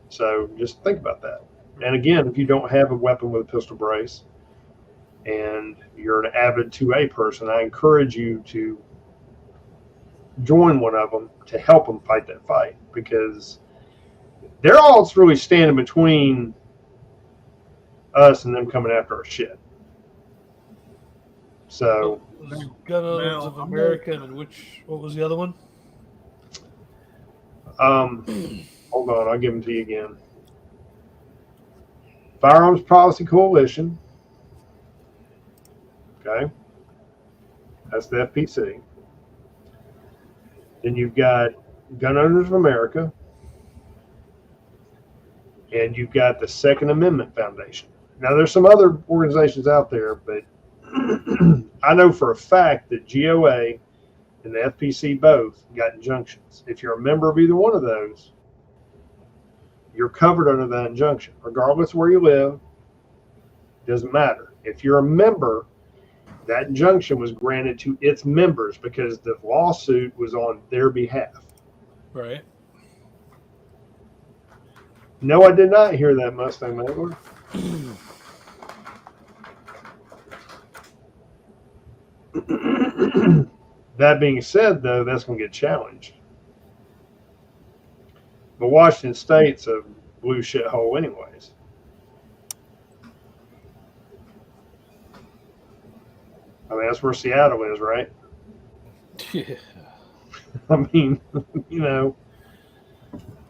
Speaker 2: So just think about that. And again, if you don't have a weapon with a pistol brace and you're an avid 2A person, I encourage you to join one of them to help them fight that fight, because they're all that's really standing between us and them coming after our shit. So
Speaker 3: Gun Owners
Speaker 1: Now,
Speaker 3: of
Speaker 1: I'm
Speaker 3: America, and what was the other one?
Speaker 2: hold on, I'll give them to you again. Firearms Policy Coalition. Okay. That's the FPC. Then you've got Gun Owners of America. And you've got the Second Amendment Foundation. Now, there's some other organizations out there, but I know for a fact that GOA and the FPC both got injunctions. If you're a member of either one of those, you're covered under that injunction, regardless of where you live. Doesn't matter. If you're a member, that injunction was granted to its members because the lawsuit was on their behalf.
Speaker 3: Right.
Speaker 2: No, I did not hear that, Mustang Mangler. That being said, though, that's going to get challenged. But Washington State's a blue shithole anyways. I mean, that's where Seattle is, right?
Speaker 3: Yeah.
Speaker 2: I mean, you know,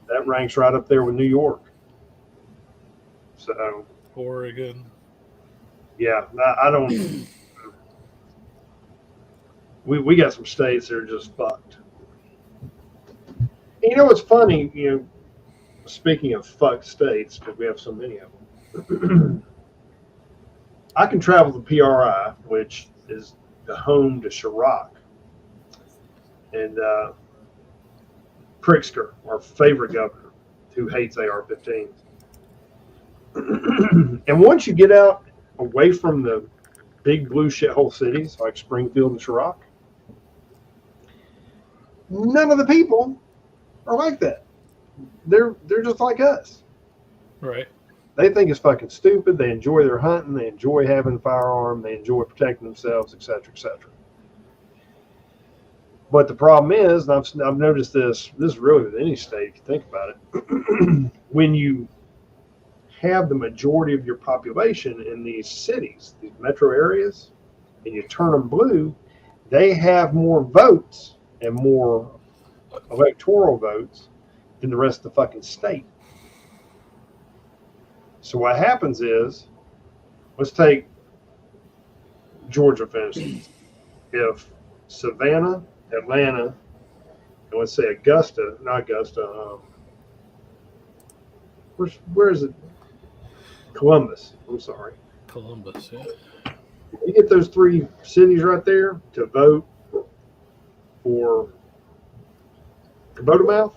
Speaker 2: that ranks right up there with New York. So,
Speaker 3: Oregon.
Speaker 2: yeah, I don't. We got some states that are just fucked. And you know what's funny? You know, speaking of fucked states, because we have so many of them, I can travel to PRI, which is the home to Chirac and Pritzker, our favorite governor, who hates AR-15s. And once you get out away from the big blue shithole cities like Springfield and Chirac, none of the people are like that. They're just like us.
Speaker 3: Right.
Speaker 2: They think it's fucking stupid. They enjoy their hunting. They enjoy having a firearm. They enjoy protecting themselves, etc., etc. But the problem is, and I've noticed this is really with any state, if you think about it, when you have the majority of your population in these cities, these metro areas, and you turn them blue, they have more votes and more electoral votes than the rest of the fucking state. So what happens is, let's take Georgia, for instance. If Savannah, Atlanta, and let's say where is it? Columbus. I'm sorry.
Speaker 3: Columbus, yeah.
Speaker 2: You get those three cities right there to vote for Cabotamouth.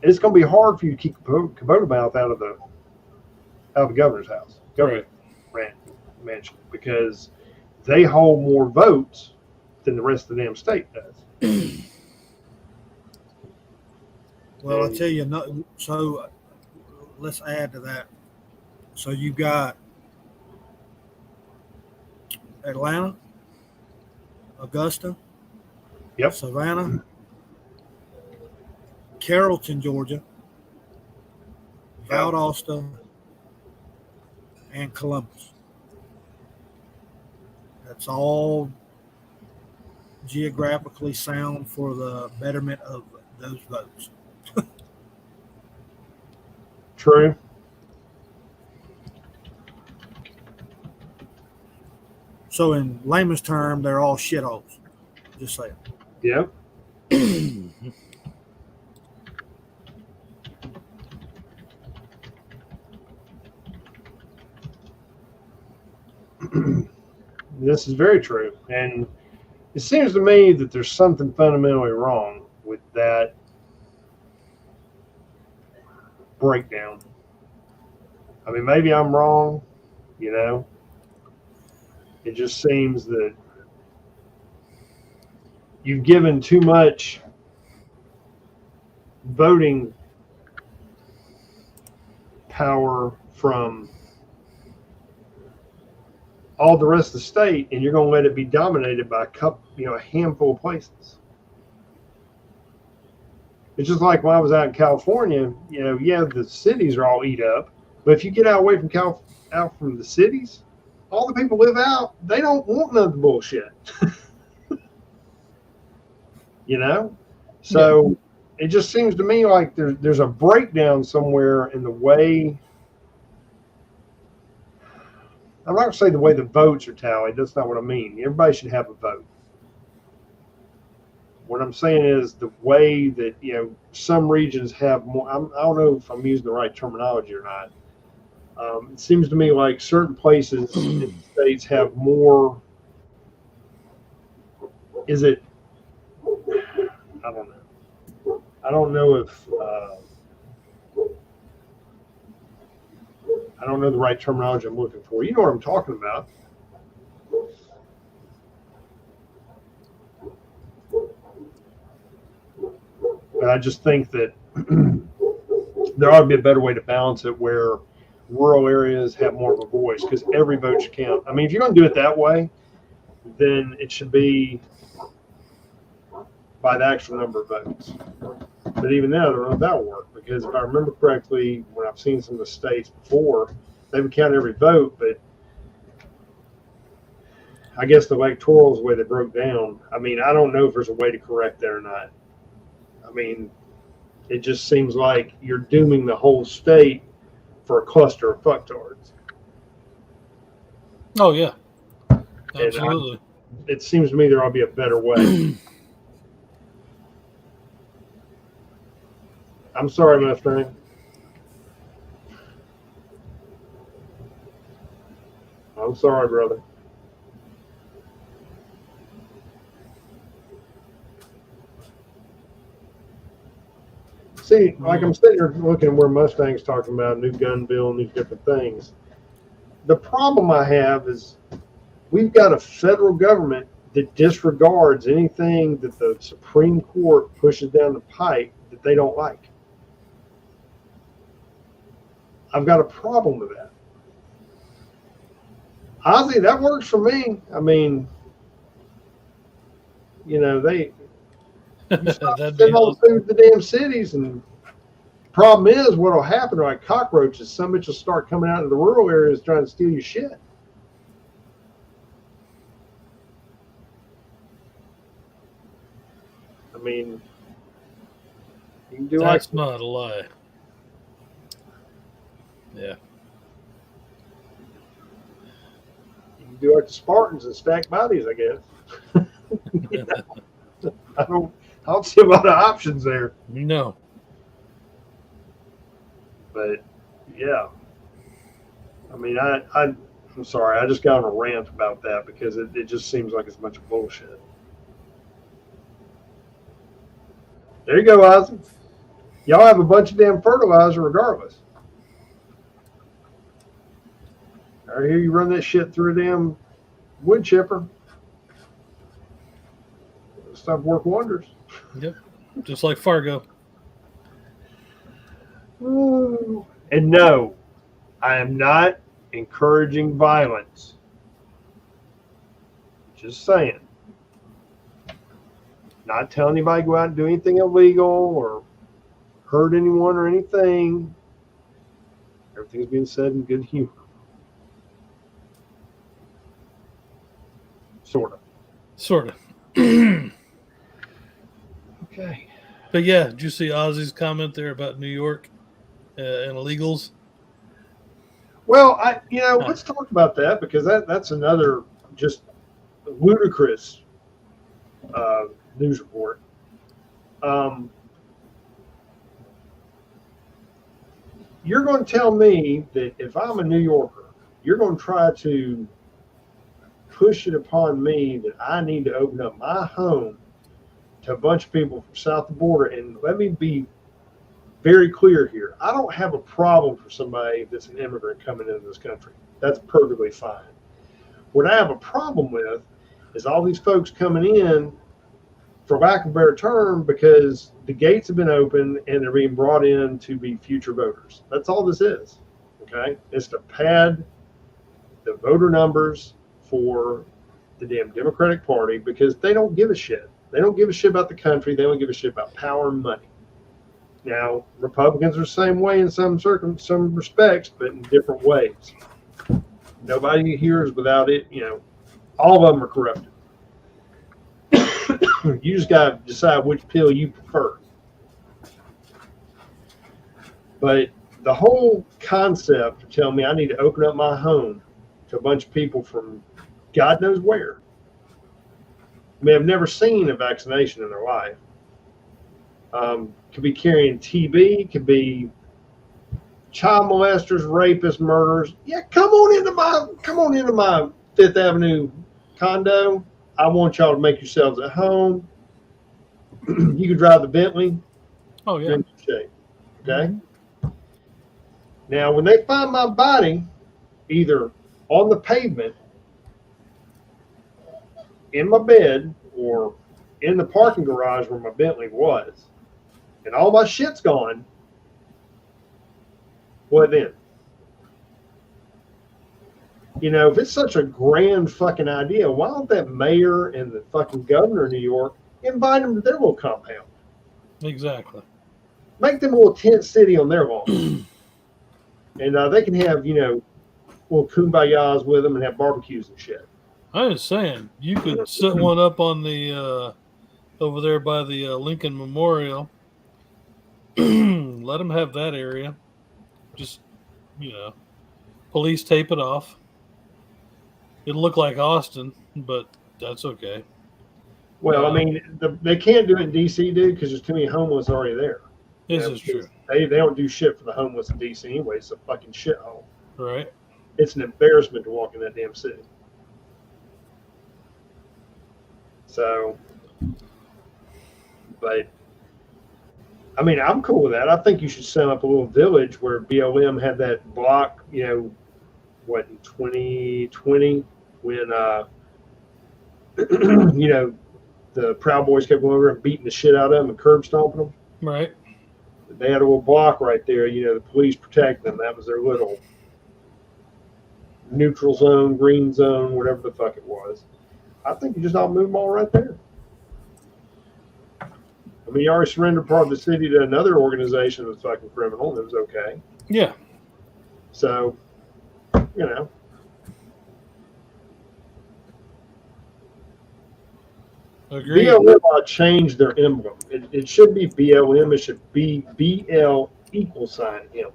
Speaker 2: It's going to be hard for you to keep Cabotamouth out of the governor's house, governor's mansion, because they hold more votes than the rest of the damn state does.
Speaker 1: Well, I tell you, no, so let's add to that. So you've got Atlanta, Augusta,
Speaker 2: Yep.
Speaker 1: Savannah, Carrollton, Georgia, Valdosta, and Columbus. That's all geographically sound for the betterment of those votes.
Speaker 2: True.
Speaker 1: So, in layman's term, they're all shitholes. Just saying.
Speaker 2: Yep. This is very true. And it seems to me that there's something fundamentally wrong with that breakdown. I mean, maybe I'm wrong, you know. It just seems that you've given too much voting power from all the rest of the state, and you're going to let it be dominated by a handful of places. It's just like when I was out in California, the cities are all eat up, but if you get out away from out from the cities, all the people live out, they don't want none of the bullshit. So it just seems to me like there's a breakdown somewhere in the way. I'm not going to say the way the votes are tallied. That's not what I mean. Everybody should have a vote. What I'm saying is the way that, some regions have more. I don't know if I'm using the right terminology or not. It seems to me like certain places in the states have more. Is it? I don't know. I don't know if. I don't know the right terminology I'm looking for. You know what I'm talking about. But I just think that there ought to be a better way to balance it where rural areas have more of a voice because every vote should count. I mean, if you're going to do it that way, then it should be by the actual number of votes. But even then, I don't know if that will work because if I remember correctly, when I've seen some of the states before, they would count every vote, but I guess the electoral is the way they broke down. I mean, I don't know if there's a way to correct that or not. I mean, it just seems like you're dooming the whole state for a cluster of fucktards.
Speaker 3: Oh yeah, absolutely.
Speaker 2: It seems to me there ought to be a better way. I'm sorry, my friend. I'm sorry, brother. See, like I'm sitting here looking at where Mustang's talking about new gun bill and these different things. The problem I have is we've got a federal government that disregards anything that the Supreme Court pushes down the pipe that they don't like. I've got a problem with that. Honestly, that works for me. I mean, they stop sending all the food to the damn cities, and problem is, what'll happen are like cockroaches. Some bitch will start coming out of the rural areas trying to steal your shit. I mean, you can do
Speaker 3: That's not a lie. Yeah.
Speaker 2: You can do like the Spartans and stack bodies, I guess. I don't see a lot of options there.
Speaker 3: No.
Speaker 2: But yeah, I mean, I'm sorry, I just got on a rant about that because it just seems like it's a bunch of bullshit. There you go, Ozzy. Y'all have a bunch of damn fertilizer regardless. I hear you run that shit through a damn wood chipper. Stuff work wonders.
Speaker 3: Yep. Just like Fargo.
Speaker 2: Ooh. And no, I am not encouraging violence. Just saying. Not telling anybody to go out and do anything illegal or hurt anyone or anything. Everything's being said in good humor. Sort of.
Speaker 3: Sort of.
Speaker 2: Okay.
Speaker 3: But yeah, did you see Ozzy's comment there about New York and illegals?
Speaker 2: Well, let's talk about that because that's another just ludicrous news report. You're going to tell me that if I'm a New Yorker, you're going to try to push it upon me that I need to open up my home to a bunch of people from south of the border. And let me be very clear here. I don't have a problem for somebody that's an immigrant coming into this country. That's perfectly fine. What I have a problem with is all these folks coming in, for lack of a better term, because the gates have been opened and they're being brought in to be future voters. That's all this is. Okay? It's to pad the voter numbers for the damn Democratic Party because they don't give a shit. They don't give a shit about the country. They don't give a shit about power and money. Now, Republicans are the same way in some respects, but in different ways. Nobody here is without it. All of them are corrupted. You just got to decide which pill you prefer. But the whole concept of telling me I need to open up my home to a bunch of people from God knows where, may have never seen a vaccination in their life. Could be carrying TB, could be child molesters, rapists, murderers. Yeah, come on into my Fifth Avenue condo. I want y'all to make yourselves at home. You can drive the Bentley.
Speaker 3: Oh yeah.
Speaker 2: You're in good shape. Okay. Now, when they find my body, either on the pavement, in my bed, or in the parking garage where my Bentley was, and all my shit's gone, what then? If it's such a grand fucking idea, why don't that mayor and the fucking governor of New York invite them to their little compound?
Speaker 3: Exactly.
Speaker 2: Make them a little tent city on their lawn. And they can have, little kumbayas with them and have barbecues and shit.
Speaker 3: I was saying, you could set one up on the over there by the Lincoln Memorial. Let them have that area. Just, police tape it off. It'll look like Austin, but that's okay.
Speaker 2: Well, they can't do it in D.C., dude, because there's too many homeless already there.
Speaker 3: This is true.
Speaker 2: They don't do shit for the homeless in D.C. anyway. It's a fucking shithole.
Speaker 3: Right.
Speaker 2: It's an embarrassment to walk in that damn city. So, but, I'm cool with that. I think you should set up a little village where BLM had that block, in 2020 when, the Proud Boys kept going over and beating the shit out of them and curb stomping them.
Speaker 3: Right.
Speaker 2: They had a little block right there, the police protect them. That was their little neutral zone, green zone, whatever the fuck it was. I think you just ought to move them all right there. You already surrendered part of the city to another organization that's fucking criminal, and it was okay.
Speaker 3: Yeah.
Speaker 2: So,
Speaker 3: Agreed.
Speaker 2: BLM changed their emblem. It should be BLM. It should be BL =M.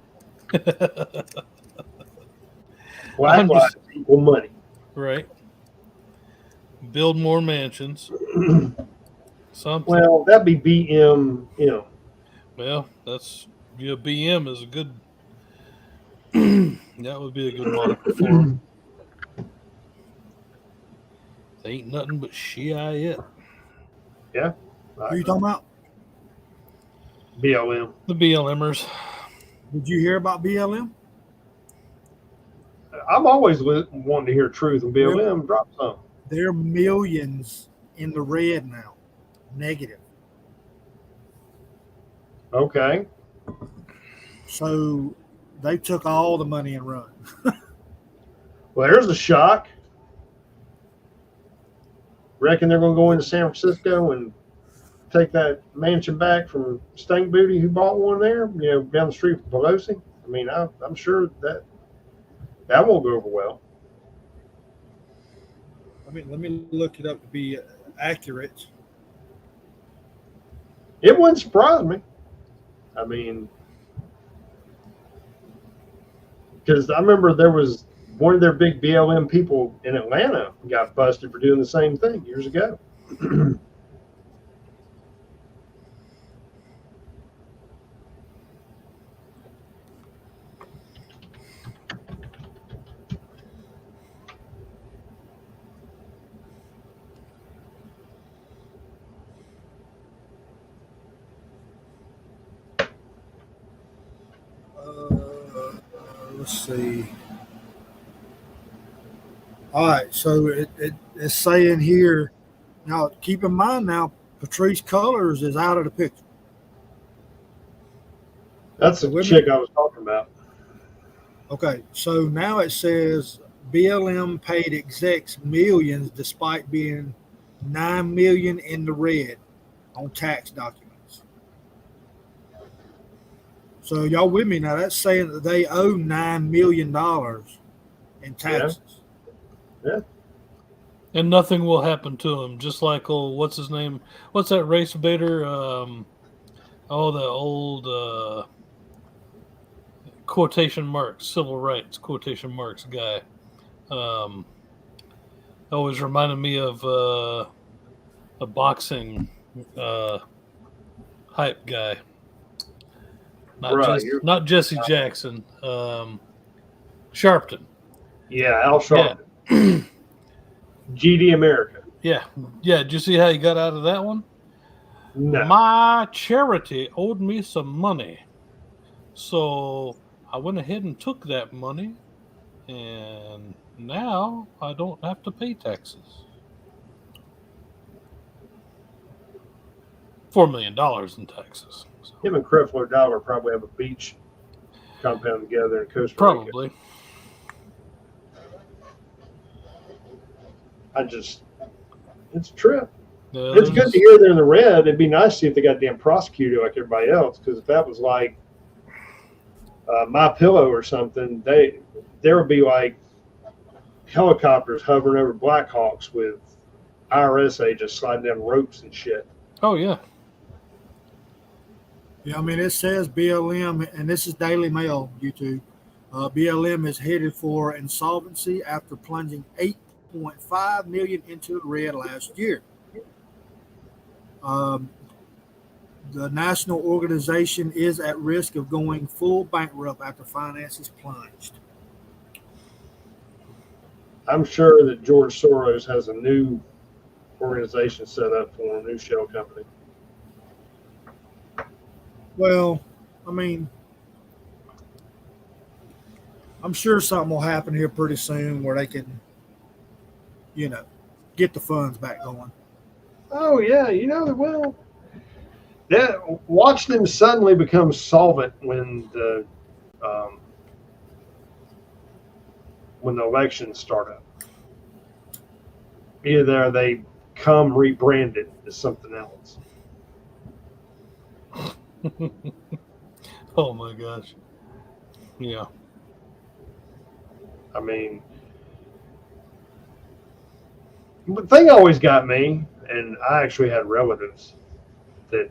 Speaker 2: Black lives equal money.
Speaker 3: Right. Build more mansions. Something.
Speaker 2: Well, that'd be BMM.
Speaker 3: Well, that's BM is a good. That would be a good moniker for them. They ain't nothing but shit.
Speaker 2: Yeah.
Speaker 1: Who are you talking about?
Speaker 2: BLM.
Speaker 3: The BLMers.
Speaker 1: Did you hear about BLM?
Speaker 2: I'm always wanting to hear truth, and BLM drop some.
Speaker 1: They're millions in the red now. Negative.
Speaker 2: Okay.
Speaker 1: So they took all the money and run.
Speaker 2: Well, there's a shock. reckon they're going to go into San Francisco and take that mansion back from Stank Booty who bought one there, down the street from Pelosi? I mean, I'm sure that won't go over well.
Speaker 1: I mean, let me look it up to be accurate.
Speaker 2: It wouldn't surprise me. I mean, because I remember there was one of their big BLM people in Atlanta got busted for doing the same thing years ago.
Speaker 1: Let's see. All right, so it's saying here. Now, keep in mind now, Patrice Cullors is out of the picture.
Speaker 2: That's the chick I was talking about.
Speaker 1: Okay, so now it says BLM paid execs millions despite being $9 million in the red on tax documents. So y'all with me now? That's saying that they owe $9 million in taxes.
Speaker 2: Yeah.
Speaker 3: And nothing will happen to him. Just like what's his name? What's that race baiter? The old quotation marks, civil rights quotation marks guy. Always reminded me of a boxing hype guy. Not Jesse Jackson. Sharpton.
Speaker 2: Yeah, Al Sharpton. Yeah. GD America.
Speaker 3: Yeah. Did you see how he got out of that one?
Speaker 2: No.
Speaker 3: My charity owed me some money. So I went ahead and took that money, and now I don't have to pay taxes. $4 million in taxes. So.
Speaker 2: Him and Creflo Dollar probably have a beach compound together in Costa Rica.
Speaker 3: Probably.
Speaker 2: It's a trip. It's good to hear they're in the red. It'd be nice to see if they got damn prosecuted like everybody else. Because if that was like My Pillow or something, there would be like helicopters hovering over Blackhawks with IRS agents sliding down ropes and shit.
Speaker 3: Oh yeah.
Speaker 1: Yeah, I mean it says BLM, and this is Daily Mail YouTube. BLM is headed for insolvency after plunging $8.5 million into the red last year. The national organization is at risk of going full bankrupt after finances plunged.
Speaker 2: I'm sure that George Soros has a new organization set up for a new shell company.
Speaker 1: Well, I mean, I'm sure something will happen here pretty soon where they can, get the funds back going.
Speaker 2: Oh, yeah, they will. Watch them suddenly become solvent when the elections start up. Either they come rebranded as something else.
Speaker 3: Oh my gosh. Yeah.
Speaker 2: I mean, the thing always got me, and I actually had relatives that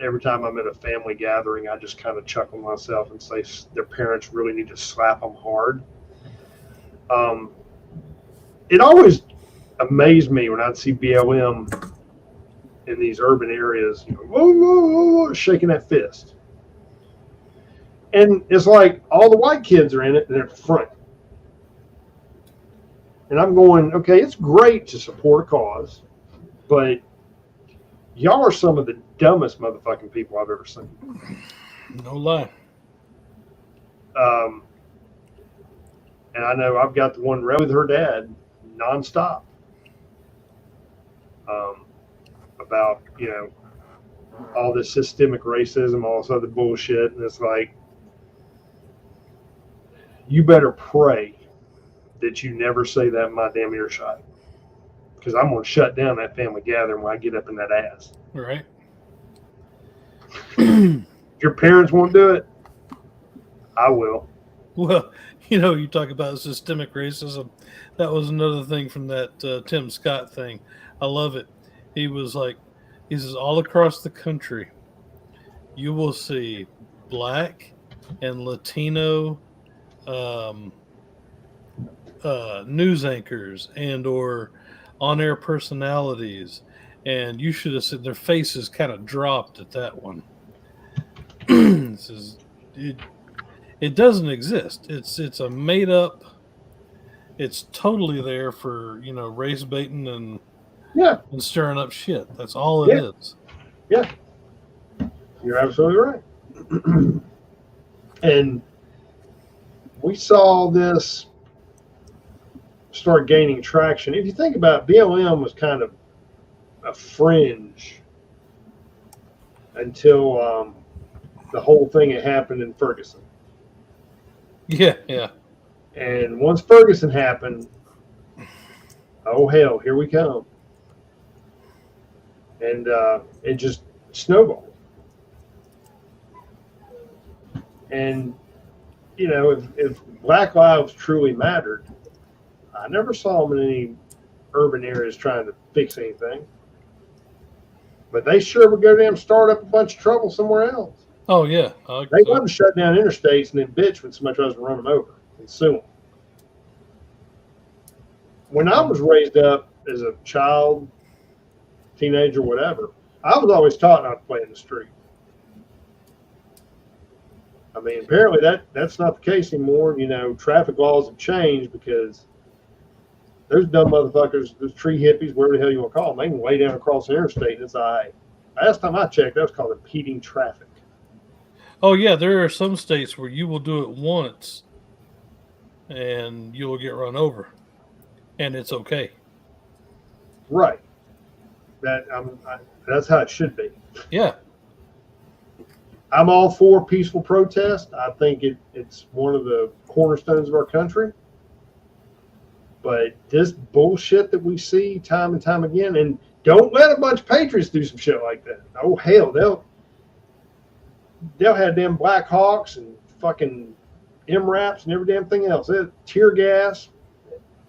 Speaker 2: every time I'm at a family gathering, I just kind of chuckle myself and say their parents really need to slap them hard. It always amazed me when I'd see BLM in these urban areas, whoa, whoa, whoa, shaking that fist. And it's like all the white kids are in it and they're front. And I'm going, okay, it's great to support a cause, but y'all are some of the dumbest motherfucking people I've ever seen.
Speaker 3: No lie.
Speaker 2: And I know I've got the one with her dad nonstop about, all this systemic racism, all this other bullshit. And it's like, you better pray that you never say that in my damn earshot. because I'm going to shut down that family gathering when I get up in that ass.
Speaker 3: Right.
Speaker 2: If your parents won't do it, I will.
Speaker 3: Well, you talk about systemic racism. That was another thing from that Tim Scott thing. I love it. He says, all across the country, you will see Black and Latino news anchors and or on-air personalities, and you should have seen their faces kind of dropped at that one. It doesn't exist. It's a made up. It's totally there for race baiting and stirring up shit. That's all it is.
Speaker 2: Yeah, you're absolutely right. And we saw this start gaining traction. If you think about it, BLM was kind of a fringe until the whole thing had happened in Ferguson.
Speaker 3: Yeah.
Speaker 2: And once Ferguson happened, oh hell, here we come. And it just snowballed. And, if Black lives truly mattered, I never saw them in any urban areas trying to fix anything. But they sure would go down and start up a bunch of trouble somewhere else.
Speaker 3: Oh, yeah.
Speaker 2: They wanted to shut down interstates and then bitch when somebody tries to run them over and sue them. When I was raised up as a child, teenager, whatever, I was always taught not to play in the street. I mean, apparently that's not the case anymore. Traffic laws have changed because those dumb motherfuckers, those tree hippies, whatever the hell you want to call them, they can lay down across the interstate and it's all right. Last time I checked, that was called impeding traffic.
Speaker 3: Oh, yeah, there are some states where you will do it once and you will get run over, and it's okay.
Speaker 2: Right. That's how it should be.
Speaker 3: Yeah.
Speaker 2: I'm all for peaceful protest. I think it's one of the cornerstones of our country. But this bullshit that we see time and time again, and don't let a bunch of patriots do some shit like that. Oh, hell, they'll have them Black Hawks and fucking MRAPs and every damn thing else. Tear gas,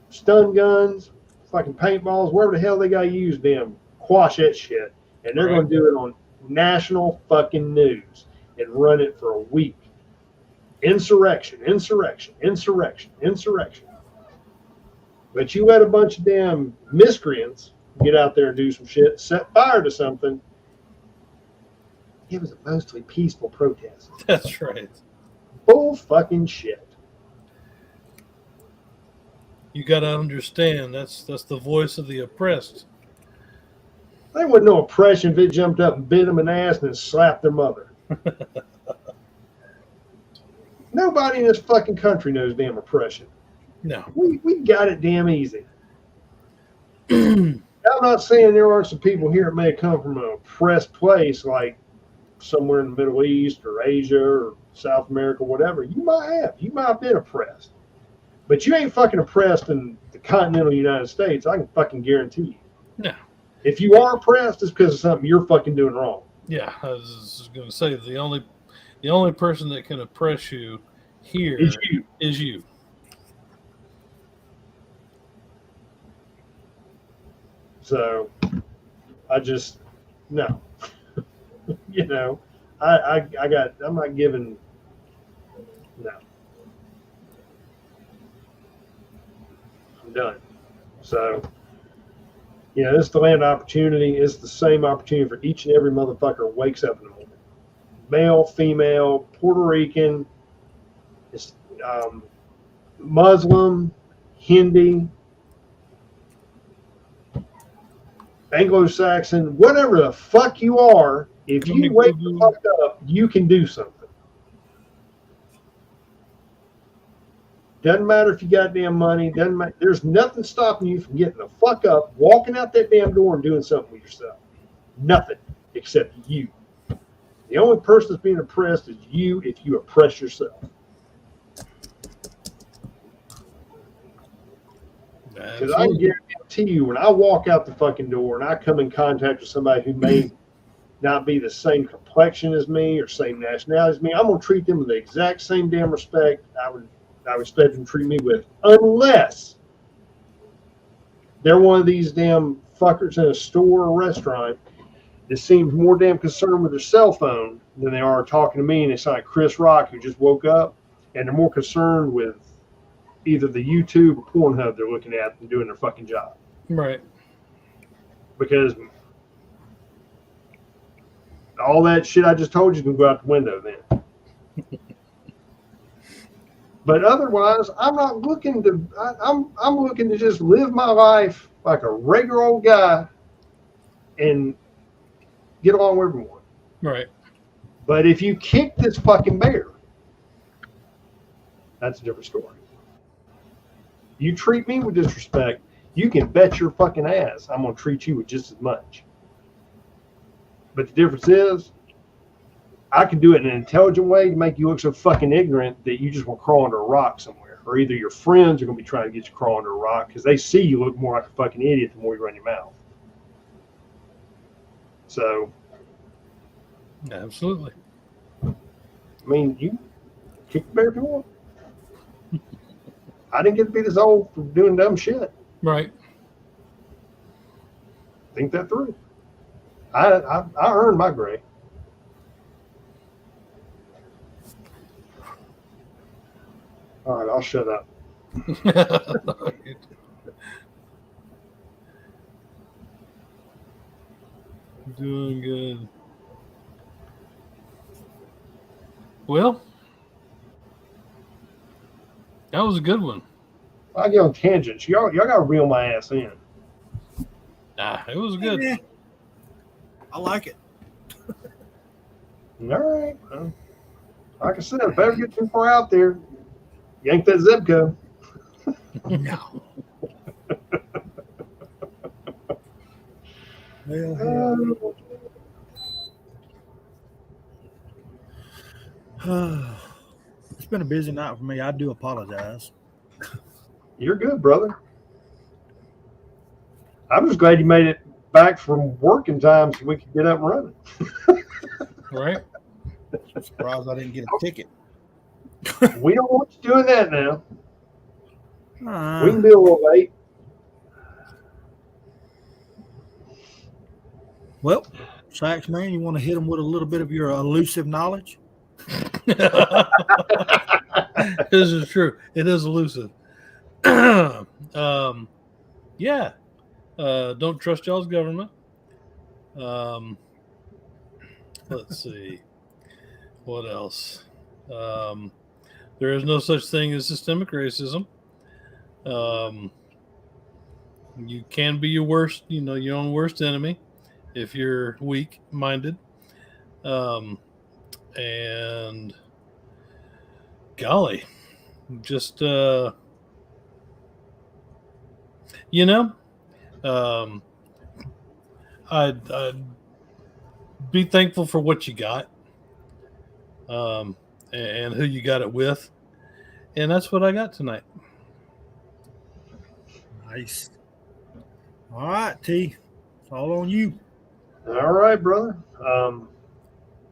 Speaker 2: stun guns, fucking paintballs, wherever the hell they got to use them, quash that shit. And they're going to do it on national fucking news and run it for a week. Insurrection. But you let a bunch of damn miscreants get out there and do some shit, set fire to something. It was a mostly peaceful protest.
Speaker 3: That's right.
Speaker 2: Bull fucking shit.
Speaker 3: You got to understand, that's the voice of the oppressed.
Speaker 2: There wasn't no oppression if it jumped up and bit them in the ass and then slapped their mother. Nobody in this fucking country knows damn oppression.
Speaker 3: No.
Speaker 2: We got it damn easy. I'm not saying there aren't some people here that may come from an oppressed place like somewhere in the Middle East or Asia or South America, whatever. You might have been oppressed. But you ain't fucking oppressed in the continental United States. I can fucking guarantee you.
Speaker 3: No.
Speaker 2: If you are oppressed, it's because of something you're fucking doing wrong.
Speaker 3: Yeah, I was going to say the only person that can oppress you here is you.
Speaker 2: So, I just no. I'm not giving. No. I'm done. So, this is the land of opportunity. It's the same opportunity for each and every motherfucker who wakes up in the morning. Male, female, Puerto Rican, Muslim, Hindi, Anglo-Saxon, whatever the fuck you are, if you wake the fuck up, you can do something. Doesn't matter if you got damn money. Doesn't matter. There's nothing stopping you from getting the fuck up, walking out that damn door and doing something with yourself. Nothing except you. The only person that's being oppressed is you if you oppress yourself. Because I guarantee you, when I walk out the fucking door and I come in contact with somebody who may not be the same complexion as me or same nationality as me, I'm gonna treat them with the exact same damn respect I expect them to treat me with, unless they're one of these damn fuckers in a store or restaurant that seems more damn concerned with their cell phone than they are talking to me, and it's like Chris Rock who just woke up, and they're more concerned with either the YouTube or Pornhub they're looking at and doing their fucking job.
Speaker 3: Right.
Speaker 2: Because all that shit I just told you can go out the window then. But otherwise, I'm not looking to. I'm looking to just live my life like a regular old guy and get along with everyone.
Speaker 3: Right.
Speaker 2: But if you kick this fucking bear, that's a different story. You treat me with disrespect, you can bet your fucking ass I'm gonna treat you with just as much. But the difference is, I can do it in an intelligent way to make you look so fucking ignorant that you just want to crawl under a rock somewhere. Or either your friends are going to be trying to get you to crawl under a rock because they see you look more like a fucking idiot the more you run your mouth. So,
Speaker 3: Absolutely.
Speaker 2: I mean, you kick the bear if you want. I didn't get to be this old for doing dumb shit.
Speaker 3: Right.
Speaker 2: Think that through. I earned my gray. All right, I'll shut up.
Speaker 3: Doing good. Well, that was a good one.
Speaker 2: I get on tangents. Y'all got to reel my ass in.
Speaker 3: It was good.
Speaker 1: Yeah. I like it.
Speaker 2: All right. Well, like I said, if I ever get too far out there, yank that zip code.
Speaker 1: No. Well, it's been a busy night for me. I do apologize.
Speaker 2: You're good, brother. I'm just glad you made it back from working time so we could get up and running.
Speaker 3: Right.
Speaker 1: I'm surprised I didn't get a ticket.
Speaker 2: We don't want you doing that now.
Speaker 1: Uh,
Speaker 2: We can be a little late.
Speaker 1: well, Sax man, you want to hit them with a little bit of your elusive knowledge?
Speaker 3: This is true. It is elusive. Yeah. Don't trust y'all's government. Let's see. What else? There is no such thing as systemic racism. You can be your worst, your own worst enemy if you're weak-minded. And golly, just I'd be thankful for what you got, and who you got it with, and that's what I got tonight.
Speaker 1: Nice. All right, T. It's all on you.
Speaker 2: All right, brother.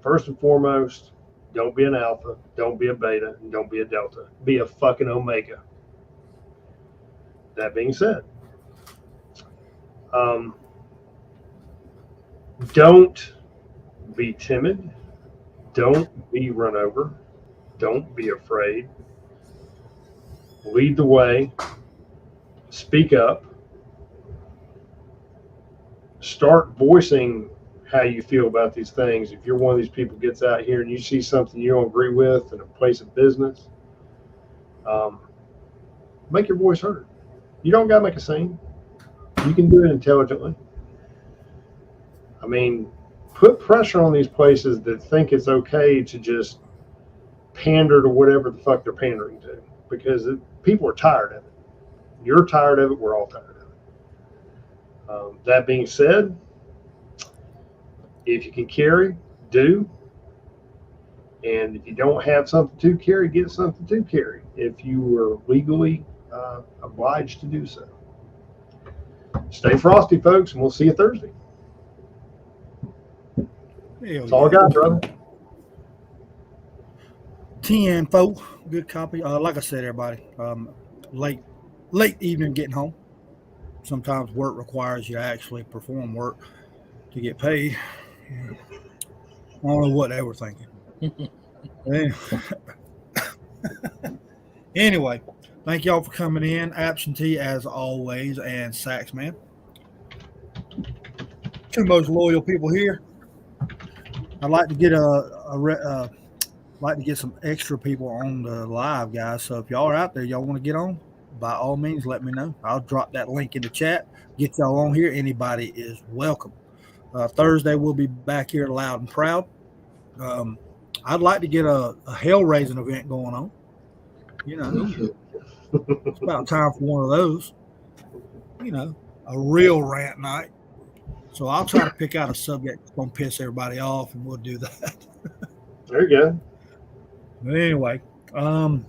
Speaker 2: First and foremost, don't be an alpha, don't be a beta, and don't be a delta. Be a fucking omega. That being said, don't be timid. Don't be run over. Don't be afraid. Lead the way. Speak up. Start voicing how you feel about these things. If you're one of these people who gets out here and you see something you don't agree with in a place of business, make your voice heard. You don't got to make a scene. You can do it intelligently. I mean, put pressure on these places that think it's okay to just pander to whatever the fuck they're pandering to, because people are tired of it. You're tired of it. We're all tired of it. That being said, if you can carry, do. And if you don't have something to carry, get something to carry if you were legally obliged to do so. stay frosty, folks, and we'll see you Thursday. That's all I got, brother.
Speaker 1: 10-4, good copy. Like I said, everybody, late evening getting home. Sometimes work requires you to actually perform work to get paid. I don't know what they were thinking. Anyway, thank y'all for coming in. Absentee as always, and Saxman. Two most loyal people here. I'd like to get some extra people on the live, guys. So if y'all are out there, y'all want to get on, by all means, let me know. I'll drop that link in the chat. Get y'all on here. Anybody is welcome. Thursday, we'll be back here loud and proud. I'd like to get a hell-raising event going on. You know, it's about time for one of those. You know, a real rant night. So I'll try to pick out a subject that's going to piss everybody off, and we'll do that.
Speaker 2: There you go.
Speaker 1: But anyway, the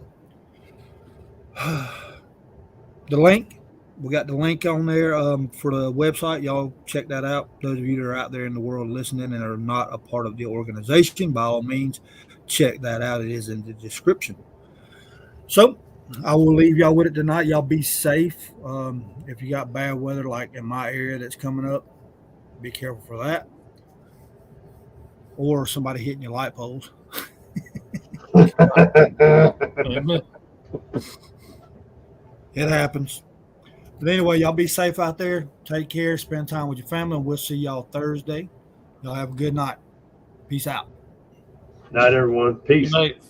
Speaker 1: link, we got the link on there for the website. Y'all check that out. Those of you that are out there in the world listening and are not a part of the organization, by all means, check that out. It is in the description. So I will leave y'all with it tonight. Y'all be safe. If you got bad weather like in my area that's coming up, be careful for that. Or somebody hitting your light poles. It happens. But anyway, y'all be safe out there. Take care. Spend time with your family. And we'll see y'all Thursday. Y'all have a good night. Peace out.
Speaker 2: Night, everyone. Peace.
Speaker 3: Good night.